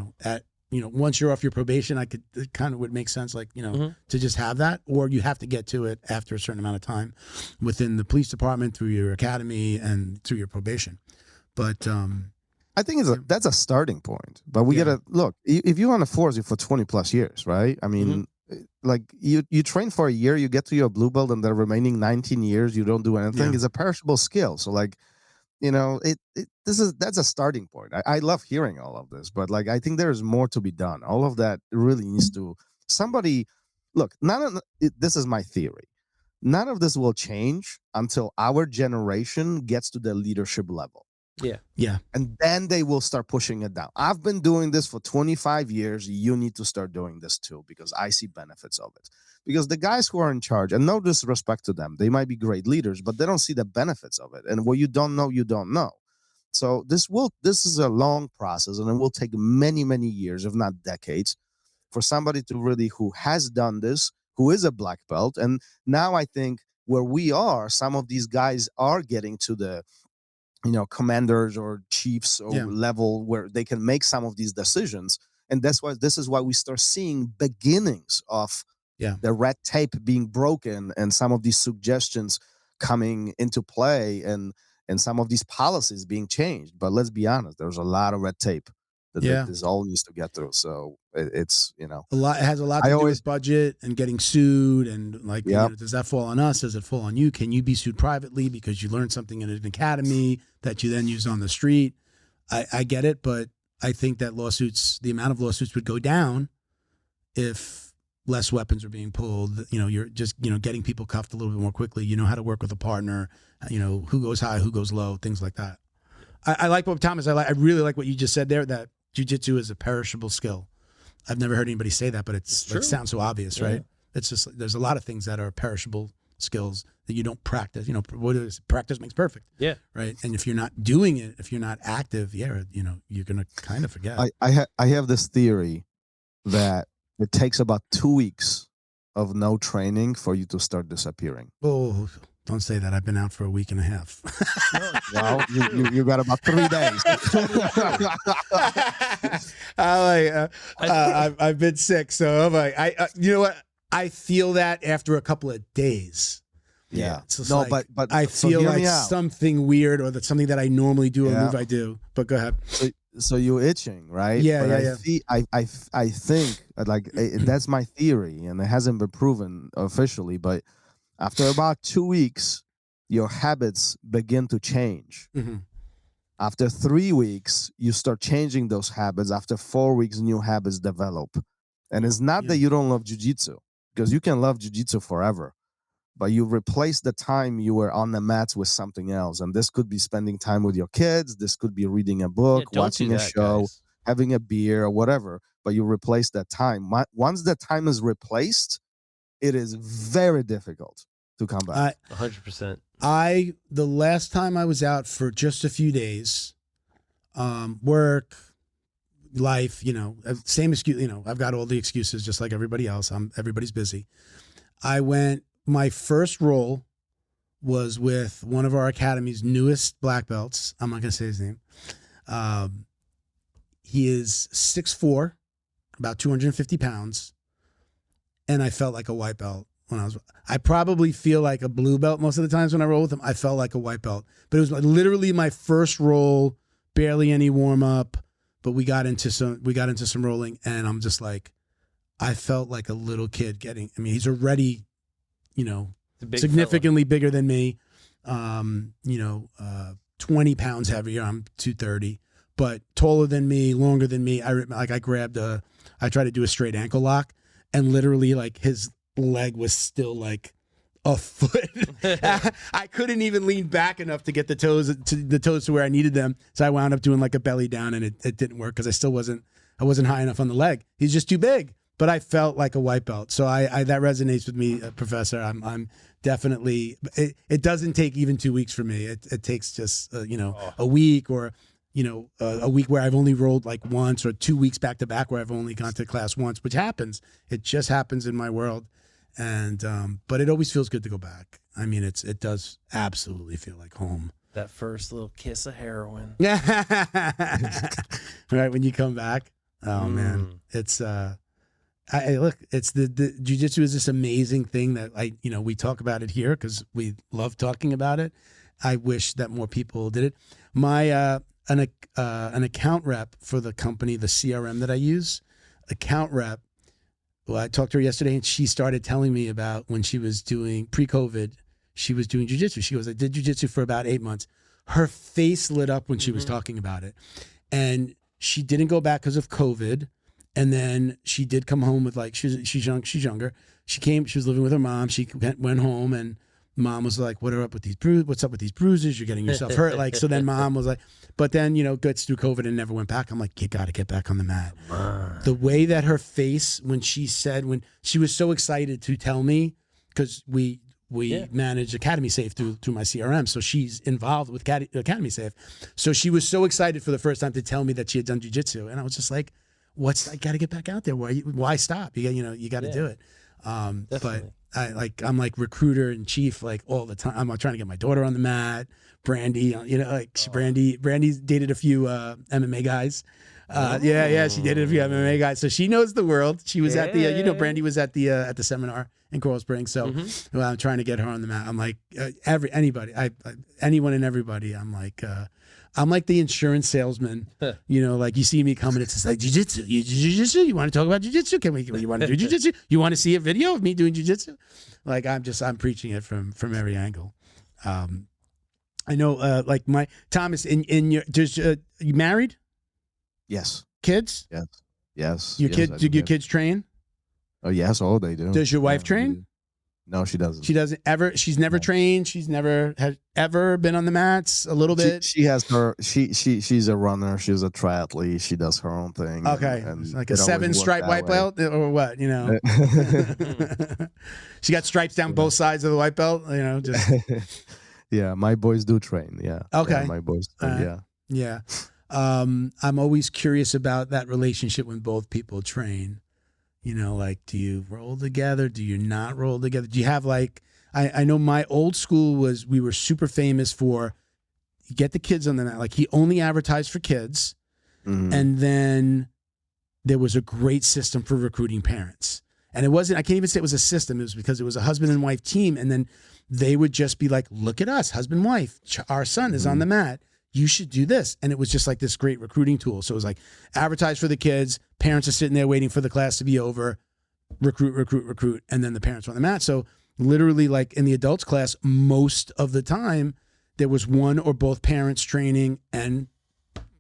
once you're off your probation, it kind of would make sense to just have that, or you have to get to it after a certain amount of time within the police department through your academy and through your probation. But I think that's a starting point, but we gotta look. If you want to force it for 20 plus years, right? I mean, like you train for a year, you get to your blue belt, and the remaining 19 years you don't do anything. Yeah. It's a perishable skill. So like, that's a starting point. I love hearing all of this, but like I think there is more to be done. All of that really needs to look. This is my theory. None of this will change until our generation gets to the leadership level. Yeah. And then they will start pushing it down. I've been doing this for 25 years. You need to start doing this too, because I see benefits of it. Because the guys who are in charge, and no disrespect to them, they might be great leaders, but they don't see the benefits of it. And what you don't know, you don't know. So this is a long process, and it will take many, many years, if not decades, for somebody to really, who has done this, who is a black belt. And now I think where we are, some of these guys are getting to the commanders or chiefs or level where they can make some of these decisions. And this is why we start seeing beginnings of the red tape being broken and some of these suggestions coming into play and and some of these policies being changed. But let's be honest, there's a lot of red tape that this all needs to get through. So it's, you know, a lot. It has a lot to do with budget and getting sued, and like, you know, does that fall on us? Does it fall on you? Can you be sued privately because you learned something in an academy that you then use on the street? I get it, but I think that the amount of lawsuits would go down if less weapons are being pulled. You know, you're just, you know, getting people cuffed a little bit more quickly. You know how to work with a partner, you know, who goes high, who goes low, things like that. I like what Thomas, I really like what you just said there, that jiu-jitsu is a perishable skill. I've never heard anybody say that, but it sounds so obvious, right? It's just, there's a lot of things that are perishable skills that you don't practice. You know, what is practice makes perfect. Yeah. Right. And if you're not doing it, if you're not active, you know, you're going to kind of forget. I have this theory that it takes about 2 weeks of no training for you to start disappearing. Oh, don't say that. I've been out for a week and a half. Well, you got about 3 days. I've been sick, so I'm like, you know what? I feel that after a couple of days. Yeah. No, like, but I feel like something weird, or that something that I normally do, a move I do. But go ahead. So you're itching, right? Yeah, but I think like that's my theory, and it hasn't been proven officially, but after about 2 weeks, your habits begin to change. Mm-hmm. After 3 weeks, you start changing those habits. After 4 weeks, new habits develop. And it's not that you don't love jiu-jitsu, because you can love jiu-jitsu forever, but you replace the time you were on the mats with something else. And this could be spending time with your kids. This could be reading a book, watching a show, having a beer, or whatever. But you replace that time. Once that time is replaced, it is very difficult to come back. 100%. The last time I was out for just a few days, work, life, you know, same excuse, you know, I've got all the excuses just like everybody else. Everybody's busy. My first RõL was with one of our academy's newest black belts. I'm not going to say his name. He is 6'4", about 250 pounds. And I felt like a white belt. I probably feel like a blue belt most of the times when I roll with him. I felt like a white belt, but it was literally my first RõL, barely any warm up, but we got into some rolling, and I'm just like, I felt like a little kid he's already, you know, significantly bigger than me, 20 pounds heavier. I'm 230, but taller than me, longer than me. I tried to do a straight ankle lock, and literally like his leg was still like a foot. I couldn't even lean back enough to get the toes to where I needed them. So I wound up doing like a belly down, and it didn't work because I wasn't high enough on the leg. He's just too big. But I felt like a white belt. So I that resonates with me, Professor. I'm definitely, it doesn't take even 2 weeks for me. It takes just a week, or a week where I've only rolled like once, or 2 weeks back to back where I've only gone to class once, which happens. It just happens in my world. And but it always feels good to go back. I mean, it does absolutely feel like home. That first little kiss of heroin. Yeah. Right, when you come back. Oh man. It's it's the jiu-jitsu is this amazing thing that we talk about it here because we love talking about it. I wish that more people did it. My an account rep for the company, the CRM that I use, account rep. Well, I talked to her yesterday, and she started telling me about when she was doing pre-COVID, she was doing jiu-jitsu. She goes, I did jiu-jitsu for about 8 months. Her face lit up when she was talking about it. And she didn't go back because of COVID. And then she did come home with she's younger. She was living with her mom. She went home, and mom was like, what's up with these bruises? You're getting yourself hurt. So then mom was like, but then, gets through COVID and never went back. I'm like, you got to get back on the mat. The way that her face, when she was so excited to tell me, because we manage Academy Safe through my CRM. So she's involved with Academy Safe. So she was so excited for the first time to tell me that she had done jiu-jitsu. And I was just like, I got to get back out there. Why stop? You got to do it. But I'm like recruiter in chief, like all the time. I'm trying to get my daughter on the mat. Brandy, Brandy dated a few MMA guys. She dated a few MMA guys. So she knows the world. She was at the, Brandy was at the seminar in Coral Springs. So well, I'm trying to get her on the mat. I'm like anyone and everybody. I'm like the insurance salesman. You know, like you see me coming, it's just like jiu-jitsu. Jiu-jitsu? You want to talk about jiu-jitsu? You want to do jiu-jitsu? You want to see a video of me doing jiu-jitsu? Like I'm preaching it from every angle. I know, like my Thomas, you married? Yes. Kids? Yes. Your kids train? Oh yes, they do. Does your wife train? No, she doesn't. She doesn't ever. She's never trained. She's never had ever been on the mats. A little bit. She has her. She's a runner. She's a triathlete. She does her own thing. Okay, and like a 7-stripe white belt or what? You know. She got stripes down both sides of the white belt. You know, just. Yeah, my boys do train. Yeah. Okay. Yeah, my boys do. Yeah. I'm always curious about that relationship when both people train. You know, like, do you roll together? Do you not roll together? Do you have like, I know my old school we were super famous for get the kids on the mat. Like he only advertised for kids. And then there was a great system for recruiting parents. And it wasn't, I can't even say it was a system. It was because it was a husband and wife team. And then they would just be like, look at us, husband, wife, our son is on the mat. You should do this. And it was just like this great recruiting tool. So it was like advertise for the kids. Parents are sitting there waiting for the class to be over. Recruit. And then the parents were on the mat. So literally like in the adults class, most of the time there was one or both parents training and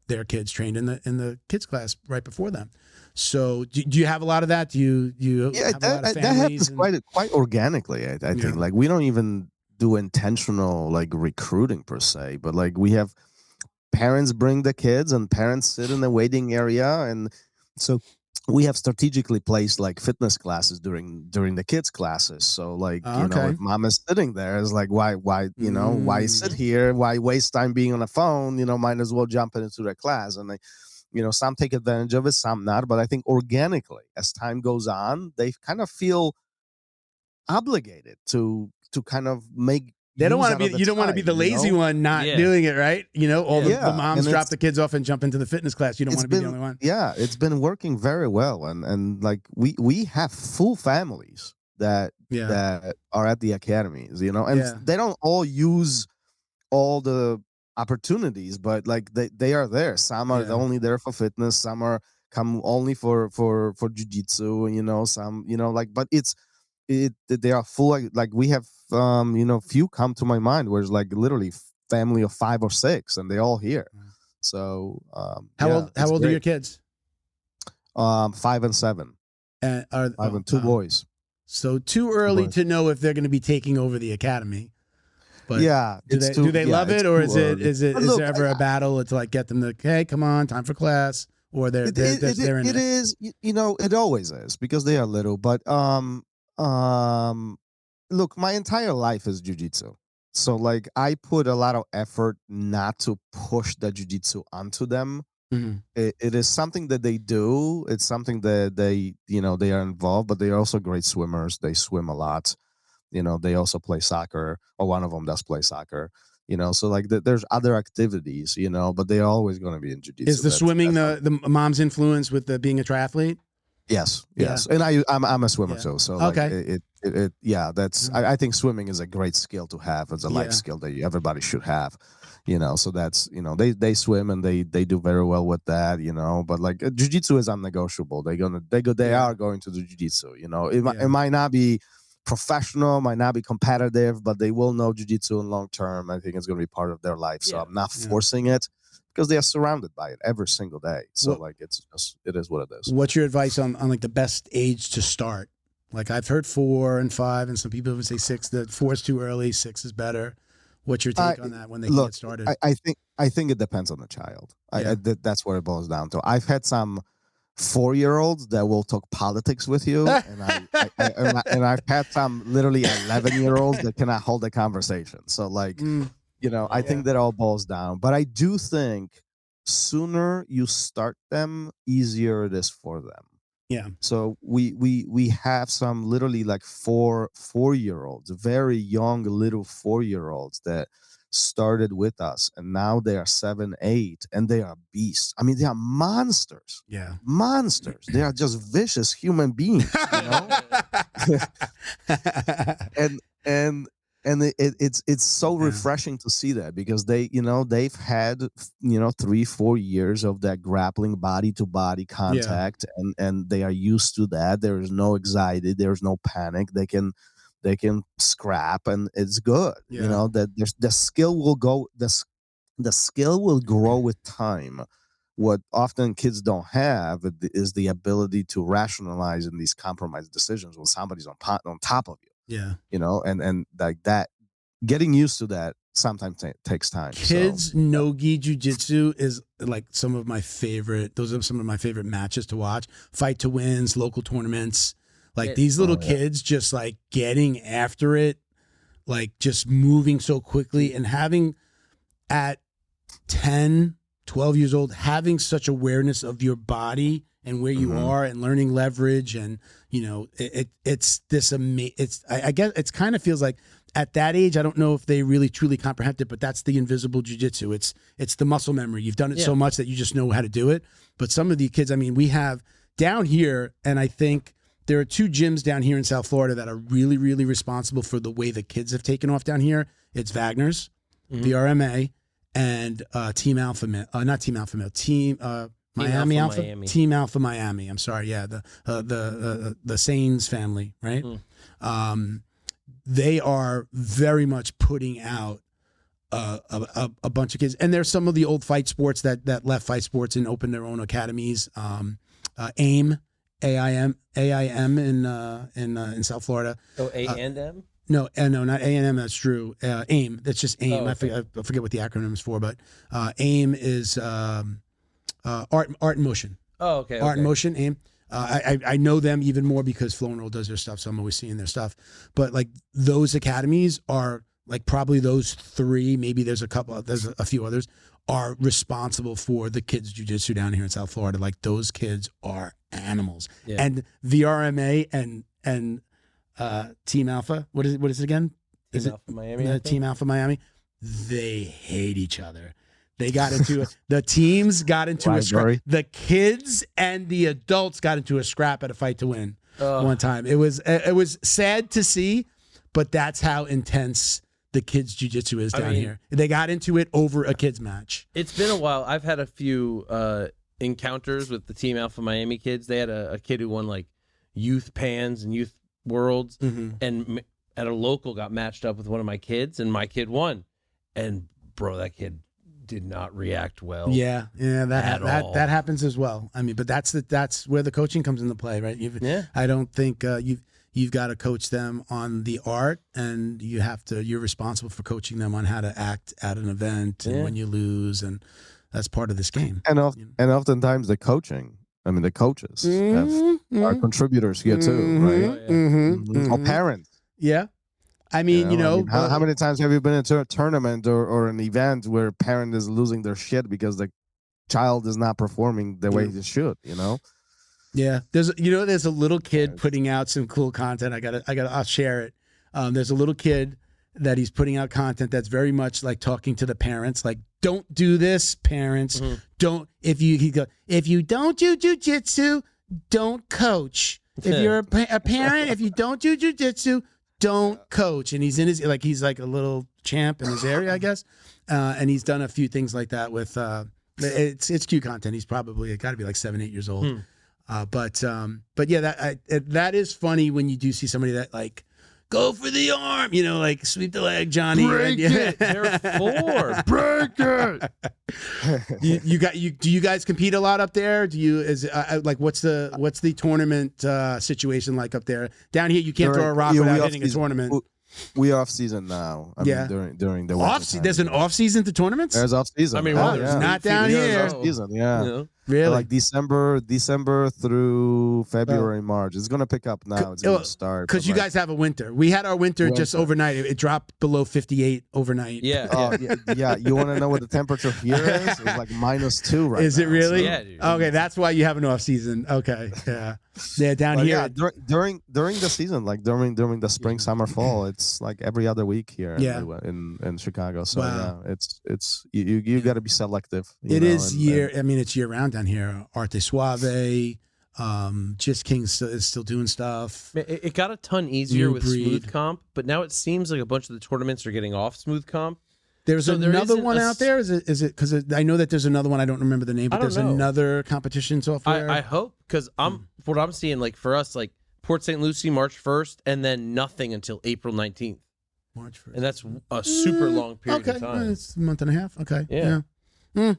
their kids trained in the kids class right before them. So do you have a lot of that? Do you have a lot of that happens quite organically. I think like we don't even do intentional like recruiting per se, but like we have parents bring the kids and parents sit in the waiting area, and so we have strategically placed like fitness classes during the kids classes. So like you know if mom is sitting there, it's like why why sit here? Why waste time being on the phone? You know, might as well jump into the class. And some take advantage of it, some not. But I think organically, as time goes on, they kind of feel obligated to kind of make. They don't want to be. You don't want to be the lazy one not doing it, right? You know, all the moms drop the kids off and jump into the fitness class. You don't want to be the only one. Yeah, it's been working very well, and like we have full families that are at the academies, you know, and they don't all use all the opportunities, but like they are there. Some are only there for fitness, some are come only for jiu-jitsu, you know, some, you know, like, but they are full, like we have few come to my mind where it's like literally family of 5 or 6 and they all here. So how old are your kids? 5 and 7. And I have 2 boys. So too early to know if they're going to be taking over the academy. But do they love it, or is there ever a battle to like get them to, hey, come on, time for class, or they're in it? It is, you know, it always is because they are little. But look, my entire life is jiu-jitsu, so like I put a lot of effort not to push the jiu-jitsu onto them. It is something that they do. It's something that they are involved, but they are also great swimmers. They swim a lot. You know, they also play soccer, or one of them does play soccer, you know, so like there's other activities, you know, but they're always going to be in jiu-jitsu. Is the swimming the mom's influence with being a triathlete? Yes. And I'm a swimmer too. So like that's, I think swimming is a great skill to have. It's a life skill that everybody should have, you know, so that's, you know, they swim and they do very well with that, you know, but like jiu-jitsu is unnegotiable. They are going to do jiu-jitsu, you know, it might not be professional, might not be competitive, but they will know jiu-jitsu in long term. I think it's going to be part of their life. So I'm not forcing it because they are surrounded by it every single day. So like it is what it is. What's your advice on like the best age to start? Like I've heard 4 and 5, and some people would say 6. That 4 is too early, 6 is better. What's your take on that when they get started? I think it depends on the child. That's where it boils down to. I've had some 4-year-olds that will talk politics with you, and I've had some literally 11-year-olds that cannot hold a conversation. So like, you know, I think that all boils down. But I do think sooner you start them, easier it is for them. Yeah. So we have some literally like 4-year-olds, very young little 4-year-olds that started with us, and now they are 7, 8, and they are beasts. I mean, they are monsters. Yeah. Monsters. They are just vicious human beings, you know? and it's so refreshing to see that, because they've had 3-4 years of that grappling body to body contact, and they are used to that. There is no anxiety, there's no panic. They can scrap, and it's good. That the skill will go. The skill will grow with time. What often kids don't have is the ability to rationalize in these compromise decisions when somebody's on top of you. Yeah. And like that, getting used to that sometimes takes time. Kids no-gi jiu-jitsu is like some of my favorite. Those are some of my favorite matches to watch. Fight to wins, local tournaments. Like these little kids just like getting after it, like just moving so quickly, and having at 10, 12 years old, having such awareness of your body and where you are, and learning leverage. And, it's this amazing, I guess it's kind of feels like at that age, I don't know if they really truly comprehend it, but that's the invisible jiu-jitsu. It's the muscle memory. You've done it so much that you just know how to do it. But some of the kids, I mean, we have down here, and I think there are 2 gyms down here in South Florida that are really, really responsible for the way the kids have taken off down here. It's Wagner's, the RMA, and Team Alpha, not Team Alpha Male, Team Miami Alpha, Team Alpha Miami. I'm sorry, the Sains family, right? They are very much putting out a bunch of kids, and there's some of the old fight sports that left fight sports and opened their own academies. AIM in South Florida. Oh, A&M? No, not A&M. That's true. AIM. That's just AIM. Oh, okay. I forget what the acronym is for, but AIM is Art and Motion. Oh, okay. Art and Motion. AIM. I know them even more because RõL does their stuff, so I'm always seeing their stuff. But like those academies are like probably those 3. Maybe there's a few others are responsible for the kids jiu-jitsu down here in South Florida. Like those kids are animals. Yeah. And the RMA and Team Alpha, what is it again? Team Alpha Miami. Team Alpha Miami. They hate each other. They got into the teams got into a scrap. The kids and the adults got into a scrap at a fight to win one time. It was sad to see, but that's how intense the kids jiu-jitsu is down here. They got into it over a kids match. It's been a while. I've had a few encounters with the Team Alpha Miami kids. They had a kid who won like youth pans and youth worlds, and at a local got matched up with one of my kids, and my kid won. And bro, that kid did not react well. Yeah, that happens as well. I mean, but that's where the coaching comes into play, right? I don't think you've got to coach them on the art, and you're responsible for coaching them on how to act at an event and when you lose, and that's part of this game. And oftentimes the coaching, the coaches are contributors here too, right? Or parents. Yeah. I mean, how many times have you been into a tournament or an event where a parent is losing their shit because the child is not performing the way they should, Yeah, there's a little kid putting out some cool content. I'll share it. There's a little kid that he's putting out content that's very much like talking to the parents, like, don't do this, parents. Don't if you don't do jiu-jitsu, don't coach. If you're a parent, if you don't do jiu-jitsu, don't coach. And he's like a little champ in his area, I guess. And he's done a few things like that with it's cute content. He's probably got to be like 7, 8 years old. But yeah, that is funny when you do see somebody that like go for the arm, like sweep the leg, Johnny. Break it. They're 4. Break it. Do you guys compete a lot up there? What's the tournament situation like up there? Down here, you can't throw a rock without hitting a tournament. We off season now. I mean, during the off. There's an off season to tournaments. There's off season. I mean, there's not down here. Season, yeah. Really? Like December through February, March. It's gonna pick up now. It's gonna start because you guys have a winter. We had our winter just overnight. It dropped below 58 overnight. Yeah. Yeah. You want to know what the temperature here is? It's like -2 right now. Is it really? So. Yeah, dude. Okay, that's why you have an off season. Okay, yeah, down here. Yeah, during the season, like during the spring, summer, fall, it's like every other week here. In Chicago. So it's you got to be selective. It is year. I mean, it's year round down here. Arte Suave, Just King is still doing stuff. It got a ton easier with smooth comp, but now it seems like a bunch of the tournaments are getting off smooth comp. There's another one out there. Is it? Because I know that there's another one. I don't remember the name, but there's another competition software. I hope, because what I'm seeing, like for us, like Port St. Lucie March 1st, and then nothing until April 19th. March 1st, and that's a super long period of time. It's a month and a half. Okay, yeah.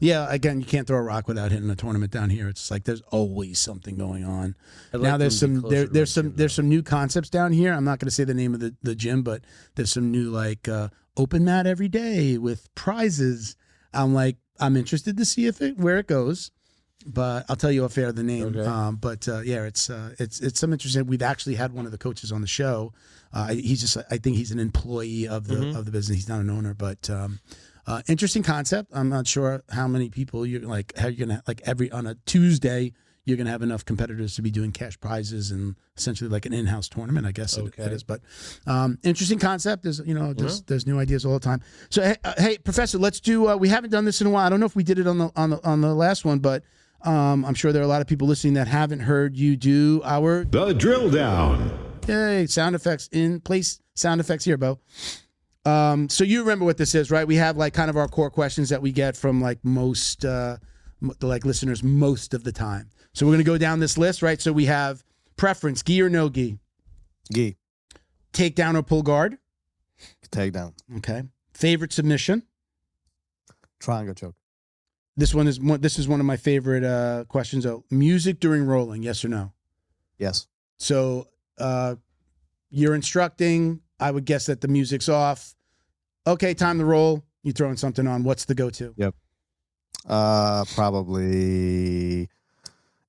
Yeah, again, you can't throw a rock without hitting a tournament down here. It's like there's always something going on. Now there's some new concepts down here. I'm not going to say the name of the gym, but there's some new like open mat every day with prizes. I'm interested to see where it goes, but I'll tell you off air the name. Okay. It's some interesting. We've actually had one of the coaches on the show. I think he's an employee of the business. He's not an owner, but. Interesting concept. I'm not sure how many people how you're gonna on a Tuesday you're gonna have enough competitors to be doing cash prizes and essentially like an in-house tournament. I guess it is, but interesting concept. There's there's new ideas all the time. So hey, Professor, let's do. We haven't done this in a while. I don't know if we did it on the last one, but I'm sure there are a lot of people listening that haven't heard you do the drill down. Yay! Sound effects in place. Sound effects here, Bo. So you remember what this is, right? We have like kind of our core questions that we get from like most listeners most of the time. So we're going to go down this list, right? So we have preference, gi or no gi? Gi. Takedown or pull guard? Takedown. Okay. Favorite submission? Triangle choke. This is one of my favorite questions. Music during rolling, yes or no? Yes. So you're instructing. I would guess that the music's off. Okay, time to roll. You throwing something on. What's the go-to? Yep. Probably,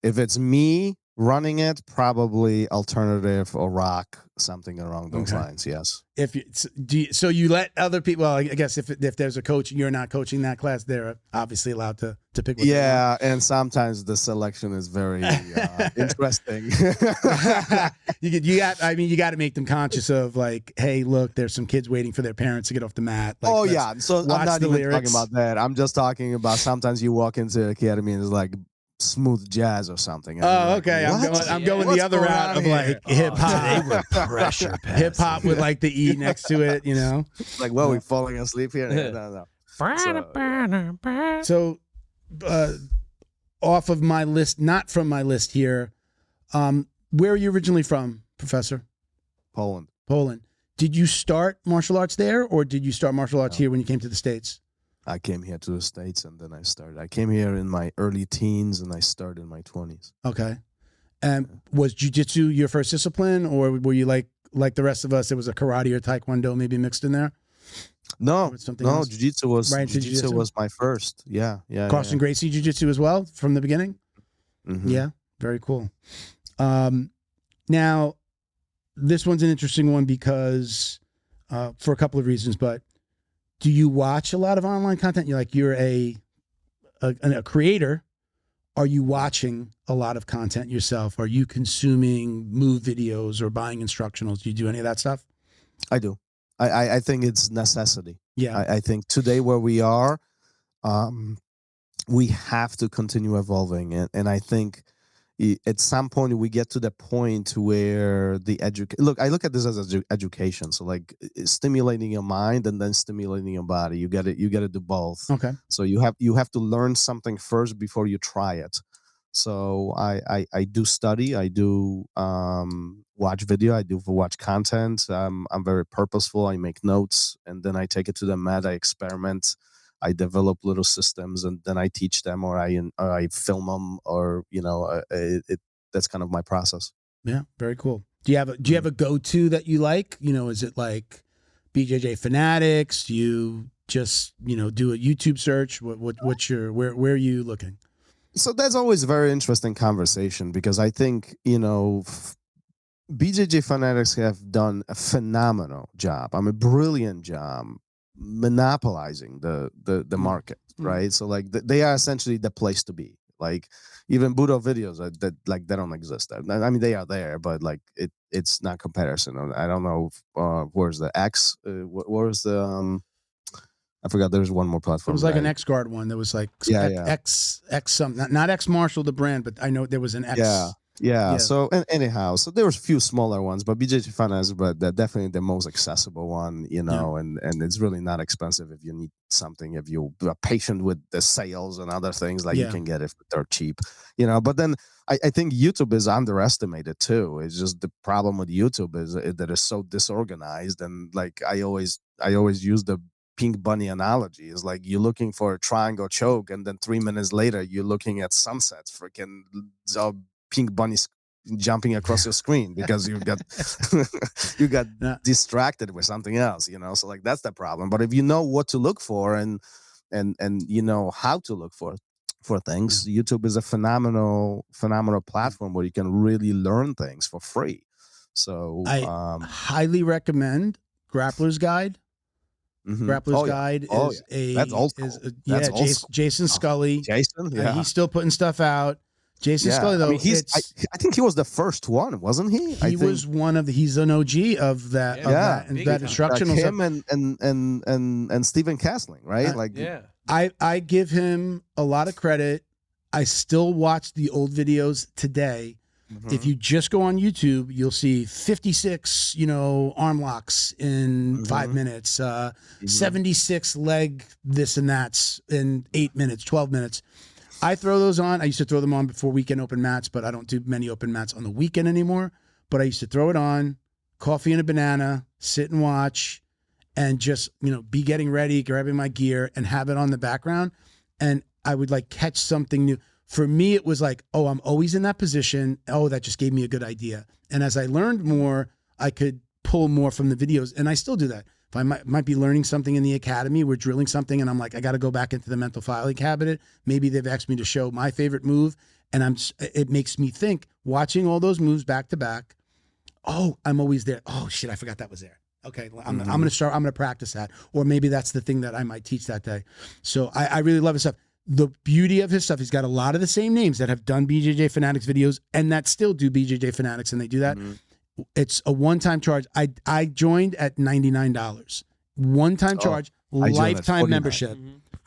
if it's me running it, probably alternative or rock, something along those lines. Yes. So you let other people. Well, I guess if there's a coach and you're not coaching that class, they're obviously allowed to pick. What they want. And sometimes the selection is very interesting. You got to make them conscious of like, hey, look, there's some kids waiting for their parents to get off the mat. Like, so I'm not even talking about that. I'm just talking about sometimes you walk into the academy and it's like smooth jazz or something. Okay. I'm going the other route of like hip hop. Pressure pass. Hip hop with like the E next to it, you know. Like, what, we falling asleep here? No. So off of my list, not from my list here. Where are you originally from, Professor? Poland. Did you start martial arts there, or did you start martial arts here when you came to the States? I came here to the States and then I started. I came here in my early teens and I started in my 20s. Okay. And was jiu-jitsu your first discipline, or were you like the rest of us, it was a karate or taekwondo maybe mixed in there? No, jiu-jitsu was my first. Yeah. Carlson Gracie jiu-jitsu as well from the beginning? Mm-hmm. Yeah, very cool. Now, this one's an interesting one because for a couple of reasons, but do you watch a lot of online content? You're a creator. Are you watching a lot of content yourself? Are you consuming move videos or buying instructionals? Do you do any of that stuff? I do. I think it's necessity. Yeah. I think today where we are, we have to continue evolving. And I think at some point we get to the point where I look at this as education. So like stimulating your mind and then stimulating your body. You got to do both. Okay. So you have to learn something first before you try it. So I do study. I do watch video. I do watch content. I'm very purposeful. I make notes and then I take it to the mat. I experiment. I develop little systems and then I teach them, or I film them, or that's kind of my process. Yeah, very cool. Do you have a go-to that you like? Is it like BJJ Fanatics? Do you just do a YouTube search? Where are you looking? So that's always a very interesting conversation because I think, BJJ fanatics have done a phenomenal job. Brilliant job monopolizing the market, right? So like they are essentially the place to be. Like even Budo videos that like they don't exist. I mean they are there, but like it's not comparison. I don't know where's the X. Where's the I forgot. There's one more platform. It was like an X Guard one. That was like X something. Not X Marshall the brand, but I know there was an X. Yeah. So anyhow, so there was a few smaller ones, but BJJ Finance, but they're definitely the most accessible one, and it's really not expensive if you need something. If you're patient with the sales and other things, like you can get it, they're cheap, But then I think YouTube is underestimated too. It's just the problem with YouTube is that it's so disorganized, and like I always use the pink bunny analogy. Is like you're looking for a triangle choke, and then 3 minutes later you're looking at sunsets, freaking pink bunnies jumping across your screen because you got distracted with something else, So like that's the problem. But if you know what to look for and you know how to look for things, YouTube is a phenomenal platform where you can really learn things for free. So I highly recommend Grappler's Guide. Grappler's Guide is Jason Scully. Jason, he's still putting stuff out. Jason Scully, though, I think he was the first one, wasn't he? He's an OG of that. That instructional like him stuff. and Stephen Castling, right? I give him a lot of credit. I still watch the old videos today. Mm-hmm. If you just go on YouTube, you'll see 56, arm locks in 5 minutes, 76 leg this and that's in 8 minutes, 12 minutes. I throw those on. I used to throw them on before weekend open mats, but I don't do many open mats on the weekend anymore. But I used to throw it on, coffee and a banana, sit and watch, and just, be getting ready, grabbing my gear, and have it on the background. And I would like catch something new. For me, it was like, oh, I'm always in that position. Oh, that just gave me a good idea. And as I learned more, I could pull more from the videos. And I still do that. If I might be learning something in the academy, we're drilling something, and I'm like, I got to go back into the mental filing cabinet. Maybe they've asked me to show my favorite move, and it makes me think, watching all those moves back to back, oh, I'm always there. Oh, shit, I forgot that was there. Okay, I'm going to practice that. Or maybe that's the thing that I might teach that day. So I really love his stuff. The beauty of his stuff, he's got a lot of the same names that have done BJJ Fanatics videos and that still do BJJ Fanatics, and they do that. Mm-hmm. It's a one-time charge. I joined at $99. One-time charge, lifetime membership,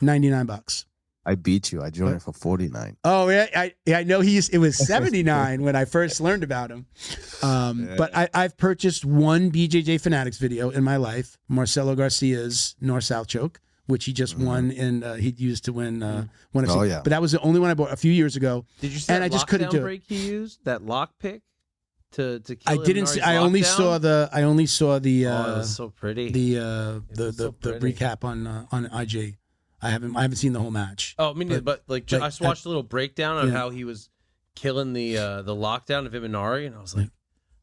$99. I beat you. I joined it for $49. Oh yeah, I know it was $79 when I first learned about him. But I've purchased one BJJ Fanatics video in my life, Marcelo Garcia's North-South choke, which he just won, and he used to win one. But that was the only one I bought a few years ago. Did you see that lockdown break he used? That lock pick? To kill I didn't see. I only saw the. Oh, it was so pretty. The recap on IG. I haven't seen the whole match. Oh, me neither. But I just watched a little breakdown on how he was killing the lockdown of Imanari, and I was like,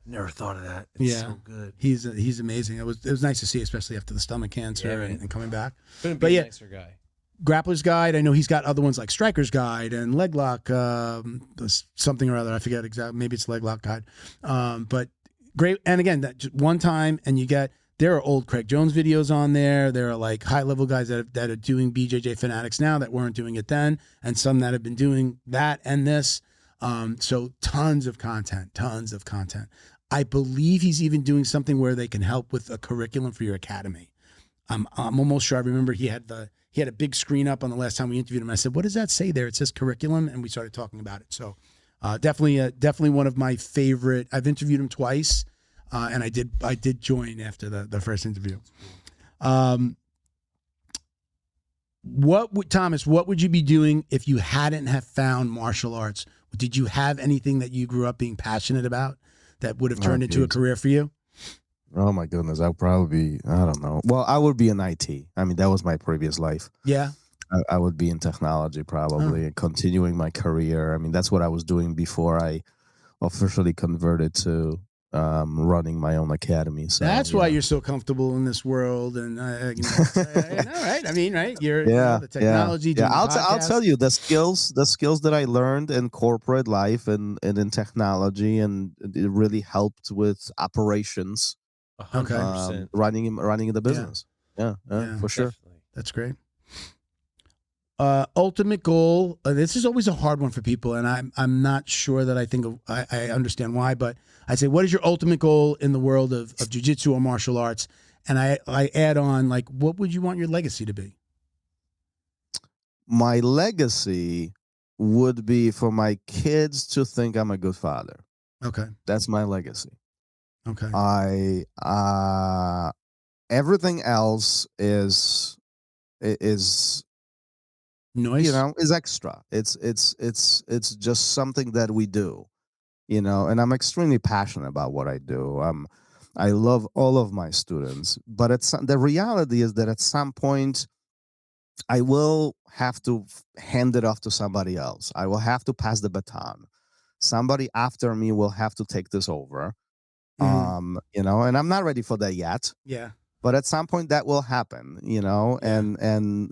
never thought of that. It's so good. He's amazing. It was nice to see, especially after the stomach cancer and coming back. Couldn't be a nicer guy. Grappler's Guide. I know he's got other ones like Striker's Guide and Leg Lock, something or other. I forget exactly. Maybe it's Leg Lock Guide. But great. And again, that just one time, and there are old Craig Jones videos on there. There are like high level guys that are doing BJJ Fanatics now that weren't doing it then, and some that have been doing that and this. So tons of content. I believe he's even doing something where they can help with a curriculum for your academy. I'm almost sure. I remember he had a big screen up on the last time we interviewed him. I said, "What does that say there?" It says curriculum, and we started talking about it. So, definitely one of my favorite. I've interviewed him twice, and I did join after the first interview. Thomas, what would you be doing if you hadn't have found martial arts? Did you have anything that you grew up being passionate about that would have turned into a career for you? Oh my goodness, I'd probably be, I don't know. Well, I would be in IT. I mean, that was my previous life. Yeah. I would be in technology probably and continuing my career. I mean, that's what I was doing before I officially converted to running my own academy. So that's why you're so comfortable in this world. And all right, I mean, right? You're the technology. Yeah. I'll tell you the skills that I learned in corporate life and in technology, and it really helped with operations. 100%. Running the business. Yeah, for sure. Definitely. That's great. Ultimate goal. This is always a hard one for people, and I'm not sure that I understand why. But I say, what is your ultimate goal in the world of jiu-jitsu or martial arts? And I add on, like, what would you want your legacy to be? My legacy would be for my kids to think I'm a good father. Okay, that's my legacy. Okay, everything else is noise, is extra. It's just something that we do, and I'm extremely passionate about what I do. I love all of my students, but the reality is that at some point I will have to hand it off to somebody else. I will have to pass the baton. Somebody after me will have to take this over. And I'm not ready for that yet. Yeah. But at some point that will happen, and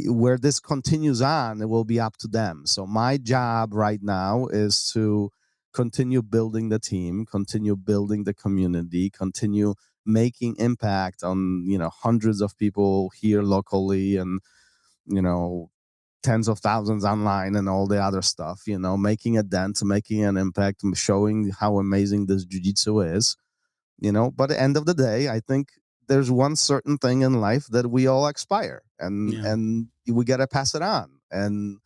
where this continues on, it will be up to them. So my job right now is to continue building the team, continue building the community, continue making impact on, hundreds of people here locally and, tens of thousands online and all the other stuff, making a dent, making an impact, showing how amazing this jiu-jitsu is, but at the end of the day, I think there's one certain thing in life that we all expire, and we got to pass it on. And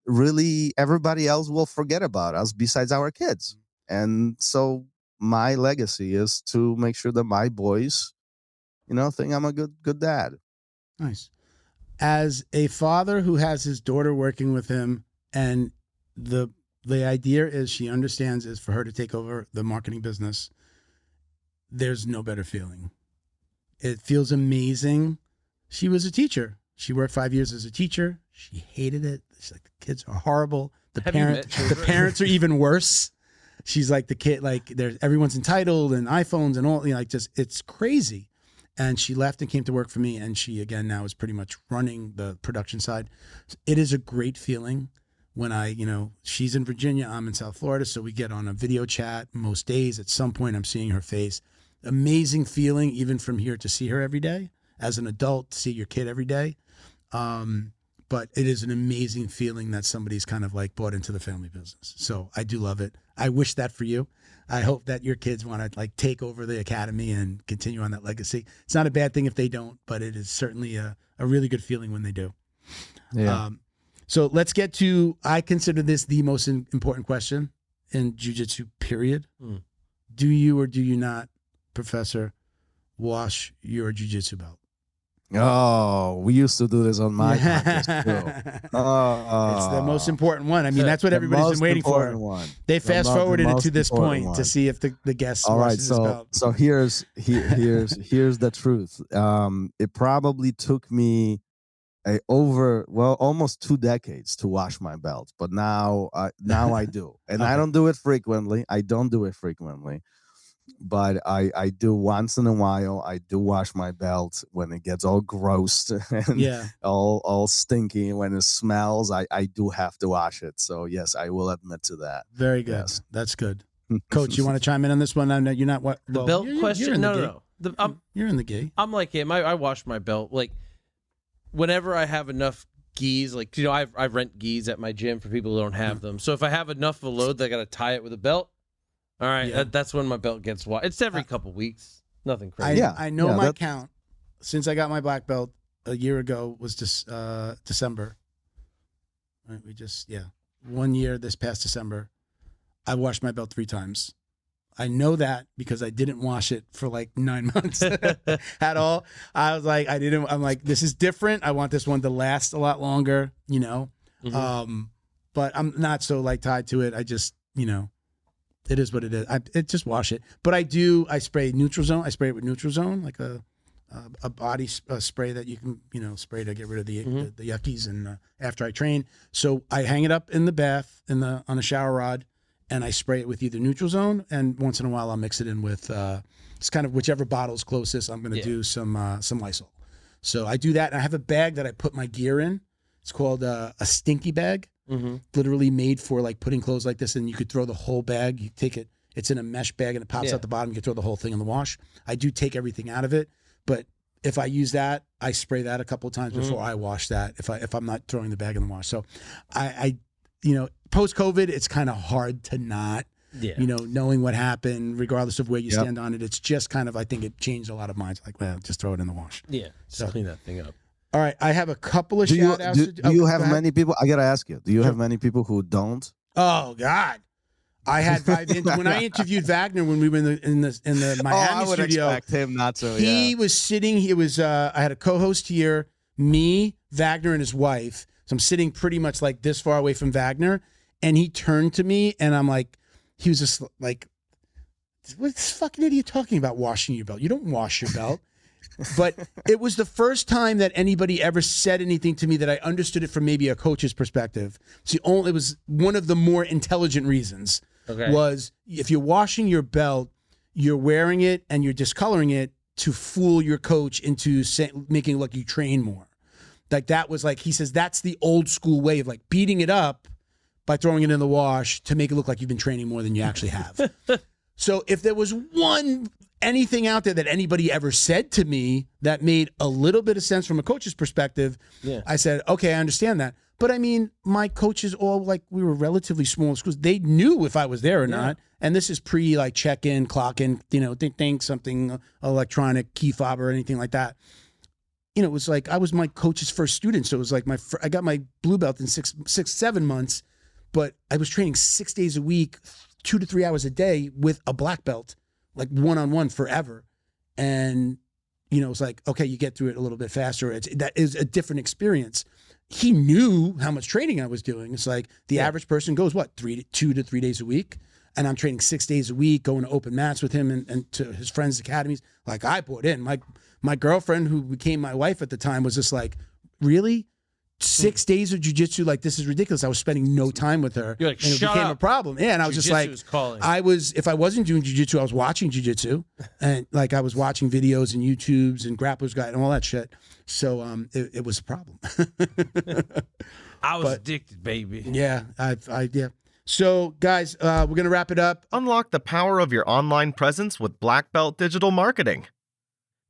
really everybody else will forget about us besides our kids. And so my legacy is to make sure that my boys, think I'm a good dad. Nice. As a father who has his daughter working with him, and the idea is she understands is for her to take over the marketing business, there's no better feeling. It feels amazing. She was a teacher. She worked 5 years as a teacher. She hated it. She's like, the kids are horrible. The parents are even worse. She's like, the kid, like, everyone's entitled and iPhones and all, it's crazy. And she left and came to work for me. And she, again, now is pretty much running the production side. It is a great feeling when she's in Virginia, I'm in South Florida. So we get on a video chat most days. At some point, I'm seeing her face. Amazing feeling, even from here, to see her every day as an adult, to see your kid every day. But it is an amazing feeling that somebody's kind of like bought into the family business. So I do love it. I wish that for you. I hope that your kids want to like take over the academy and continue on that legacy. It's not a bad thing if they don't, but it is certainly a really good feeling when they do. Yeah. So let's get to, I consider this the most important question in jiu-jitsu, period. Do you or do you not, Professor, wash your jiu-jitsu belt? Oh, we used to do this on my podcast too. It's the most important one. I mean, that's what everybody's been waiting for. They fast forwarded it to this point to see if the guest washes his belt. So here's the truth. It probably took me almost 2 decades to wash my belt, but now I do, and okay. I don't do it frequently. But I do once in a while. I do wash my belt when it gets all gross and all stinky. When it smells, I do have to wash it. So yes, I will admit to that. Very good. Yes. That's good. Coach, you want to chime in on this one? I know you're not what the belt question. No. You're in the gi. I'm like him. I wash my belt like whenever I have enough gis. Like I rent gis at my gym for people who don't have them. So if I have enough of a load that I got to tie it with a belt. All right, that's when my belt gets washed. It's every couple weeks. Nothing crazy. I know my count since I got my black belt a year ago was December. Right, 1 year this past December. I washed my belt 3 times. I know that because I didn't wash it for like 9 months at all. I was like, I'm like, this is different. I want this one to last a lot longer, Mm-hmm. But I'm not so like tied to it. I just, it is what it is. It just wash it. But I spray neutral zone. I spray it with neutral zone, like a body spray that you can, spray to get rid of the yuckies and after I train. So I hang it up in the bath on a shower rod, and I spray it with either neutral zone, and once in a while I'll mix it in with it's kind of whichever bottle's closest. I'm going to do some Lysol. So I do that. And I have a bag that I put my gear in. It's called a stinky bag. Literally made for like putting clothes like this, and you could throw the whole bag. You take it. It's in a mesh bag and it pops out the bottom. You can throw the whole thing in the wash. I do take everything out of it, but if I use that, I spray that a couple of times before I wash that. If I'm not throwing the bag in the wash, so I post COVID, it's kind of hard to not, knowing what happened, regardless of where you stand on it. It's just kind of, I think it changed a lot of minds. Like, well, just throw it in the wash. Yeah, just clean that thing up. All right, I have a couple of shout outs. Do you have many people? I gotta ask you. Do you have many people who don't? Oh God. I had when I interviewed Wagner when we were in the Miami I would studio. expect him not to. He was sitting. He was. I had a co-host here, me, Wagner, and his wife. So I'm sitting pretty much like this far away from Wagner, and he turned to me, and I'm like, he was just like, "What this fucking idiot talking about washing your belt? You don't wash your belt." But it was the first time that anybody ever said anything to me that I understood it from maybe a coach's perspective. It was one of the more intelligent reasons. Was if you're washing your belt, you're wearing it and you're discoloring it to fool your coach into making it look you train more. Like that was like, he says, that's the old school way of like beating it up by throwing it in the wash to make it look like you've been training more than you actually have. So if there was anything out there that anybody ever said to me that made a little bit of sense from a coach's perspective, I said, okay, I understand that. But I mean, my coaches all like, we were relatively small schools. They knew if I was there or not. And this is pre like check in, clock in, think something electronic, key fob or anything like that. It was like, I was my coach's first student. So it was like I got my blue belt in 7 months, but I was training 6 days a week, 2 to 3 hours a day with a black belt, like one-on-one forever. And, it was like, okay, you get through it a little bit faster. That is a different experience. He knew how much training I was doing. It's like the average person goes, 2 to 3 days a week? And I'm training 6 days a week, going to open mats with him and to his friends' academies. Like I bought in. My girlfriend, who became my wife at the time, was just like, really? 6 days of jiu-jitsu? Like, this is ridiculous. I was spending no time with her. You're like, and it shut became up. a problem. Yeah, and I was just like, calling. if I wasn't doing jiu-jitsu, I was watching jiu-jitsu. And like I was watching videos and YouTubes and Grappler's Guide and all that shit. So it was a problem. I was addicted, baby. Yeah, yeah. So, guys, we're going to wrap it up. Unlock the power of your online presence with Black Belt Digital Marketing.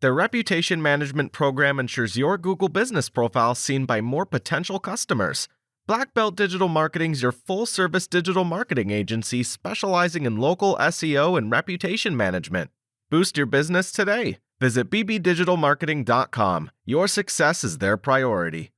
Their reputation management program ensures your Google business profile seen by more potential customers. Black Belt Digital Marketing is your full-service digital marketing agency specializing in local SEO and reputation management. Boost your business today. Visit bbdigitalmarketing.com. Your success is their priority.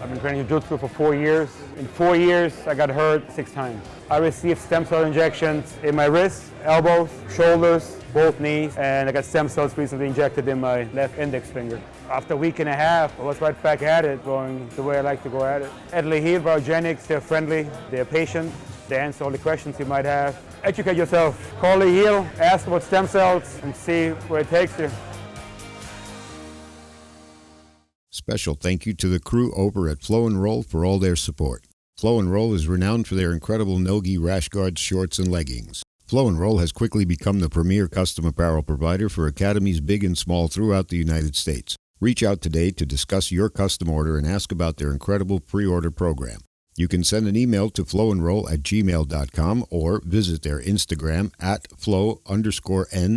I've been training jiu-jitsu for 4 years. In 4 years, I got hurt 6 times. I received stem cell injections in my wrists, elbows, shoulders, both knees, and I got stem cells recently injected in my left index finger. After a week and a half, I was right back at it, going the way I like to go at it. Italy Heal Biogenics, they're friendly, they're patient, they answer all the questions you might have. Educate yourself. Call the Heal, ask about stem cells, and see where it takes you. Special thank you to the crew over at Flow and RõL for all their support. Flow and RõL is renowned for their incredible no-gi rash guards, shorts, and leggings. Flow and RõL has quickly become the premier custom apparel provider for academies big and small throughout the United States. Reach out today to discuss your custom order and ask about their incredible pre-order program. You can send an email to flowandroll@gmail.com or visit their Instagram at flow_n_roll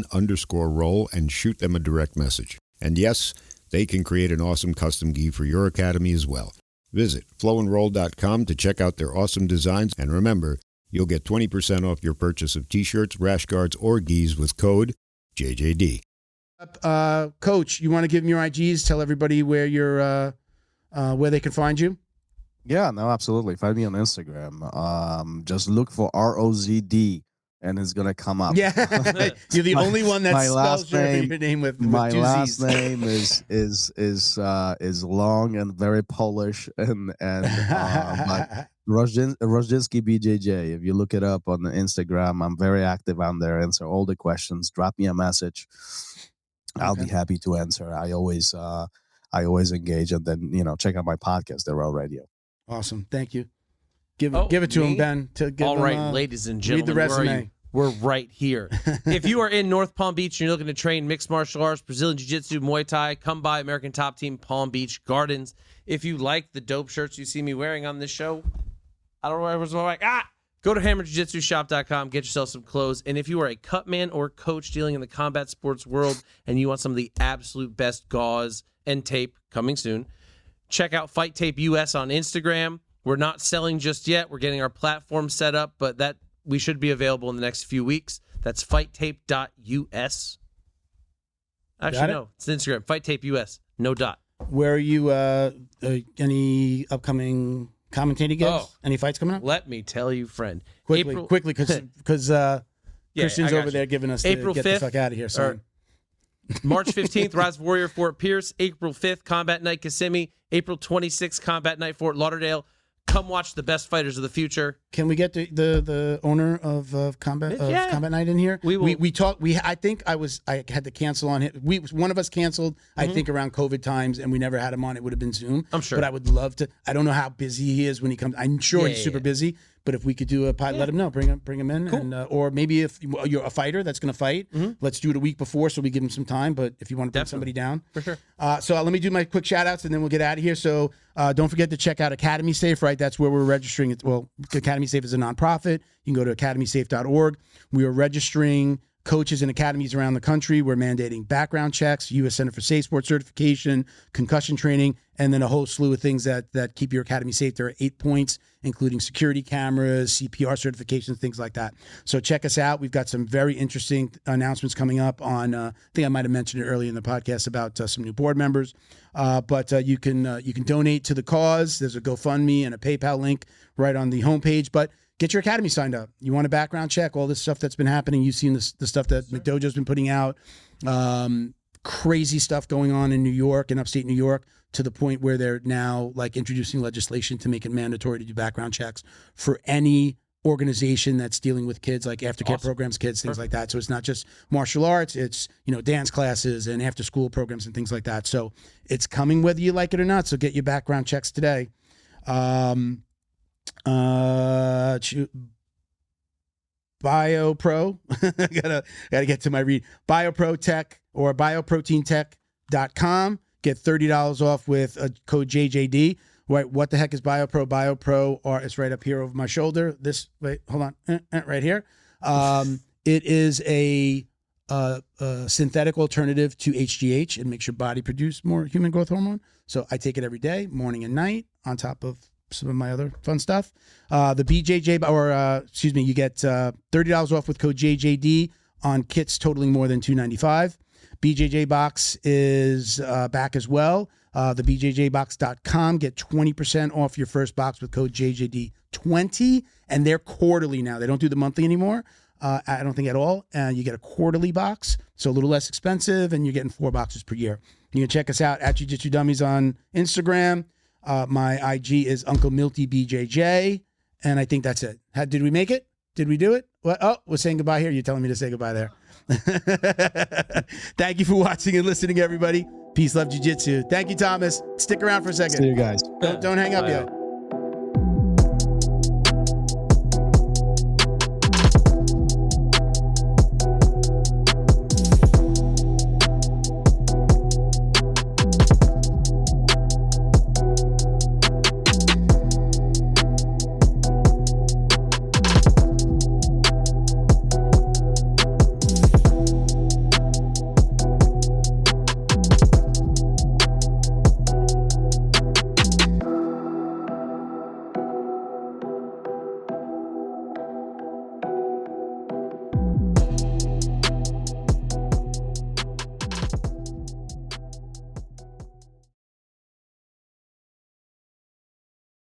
and shoot them a direct message. And yes, they can create an awesome custom gi for your academy as well. Visit flowandroll.com to check out their awesome designs, and remember, you'll get 20% off your purchase of t-shirts, rash guards, or gis with code JJD. Coach, you want to give them your IGs? Tell everybody where you're, where they can find you. Yeah, no, absolutely. Find me on Instagram. Just look for ROZD, and it's gonna come up. Yeah, you're the only one that spells your name with my two last Z's. name is long and very Polish, and but Rozdzynski BJJ. If you look it up on the Instagram, I'm very active on there. Answer all the questions. Drop me a message. I'll be happy to answer. I always engage, and then check out my podcast, the RõL Radio. Awesome, thank you. Give it to him, Ben. All right, ladies and gentlemen, read the resume. We're right here. If you are in North Palm Beach and you're looking to train mixed martial arts, Brazilian Jiu-Jitsu, Muay Thai, come by American Top Team Palm Beach Gardens. If you like the dope shirts you see me wearing on this show, I don't know where's my mic. Go to hammerjujitsushop.com, get yourself some clothes. And if you are a cut man or coach dealing in the combat sports world and you want some of the absolute best gauze and tape coming soon, check out Fight Tape US on Instagram. We're not selling just yet. We're getting our platform set up, but that we should be available in the next few weeks. That's fighttape.us. Actually, no, it's Instagram. Fight Tape US. No dot. Where are you? Any upcoming commentating gigs? Any fights coming up? Let me tell you, friend. Quickly, because Christian's over there giving us April get 5th, the fuck out of here. Son. March 15th, Rise of Warrior, Fort Pierce. April 5th, Combat Night, Kissimmee. April 26th, Combat Night, Fort Lauderdale. Come watch the best fighters of the future. Can we get the owner of Combat Night in here? We talked. I think I had to cancel on him. One of us canceled. I think around COVID times, and we never had him on. It would have been Zoom. I'm sure, but I would love to. I don't know how busy he is when he comes. I'm sure he's super busy. But if we could do a pod, let him know. Bring him in, cool. and or maybe if you're a fighter that's going to fight, let's do it a week before so we give him some time. But if you want to bring somebody down, for sure. So let me do my quick shout outs and then we'll get out of here. So don't forget to check out Academy Safe. Right, that's where we're registering it. Well, Academy Safe is a nonprofit. You can go to academysafe.org. We are registering coaches and academies around the country. We're mandating background checks, U.S. Center for Safe Sport certification, concussion training, and then a whole slew of things that keep your academy safe. There are 8 points, including security cameras, CPR certifications, things like that. So check us out. We've got some very interesting announcements coming up on, I think I might have mentioned it earlier in the podcast about some new board members. But you can donate to the cause. There's a GoFundMe and a PayPal link right on the homepage. But get your academy signed up. You want a background check, all this stuff that's been happening. You've seen the stuff that McDojo's been putting out. Crazy stuff going on in New York and upstate New York to the point where they're now like introducing legislation to make it mandatory to do background checks for any organization that's dealing with kids, like aftercare programs, kids, things like that. So it's not just martial arts, it's, dance classes and after school programs and things like that. So it's coming whether you like it or not. So get your background checks today. BioPro. gotta get to my read. BioPro Tech or bioproteintech.com. Get $30 off with a code JJD. Wait, what the heck is BioPro? BioPro, or it's right up here over my shoulder. Hold on, right here. It is a synthetic alternative to HGH. It makes your body produce more human growth hormone. So I take it every day, morning and night, on top of some of my other fun stuff. The BJJ, you get $30 off with code JJD on kits totaling more than $295. BJJ box is back as well. The BJJbox.com. Get 20% off your first box with code JJD20. And they're quarterly now. They don't do the monthly anymore. I don't think at all. You get a quarterly box, so a little less expensive, and you're getting 4 boxes per year. You can check us out at Jiu Jitsu Dummies on Instagram. My IG is Uncle Milty BJJ, and I think that's it. Did we make it? Did we do it? What? Oh, we're saying goodbye here. You're telling me to say goodbye there. Thank you for watching and listening, everybody. Peace, love, jiu-jitsu. Thank you, Thomas. Stick around for a second. See you guys. Don't hang up yet.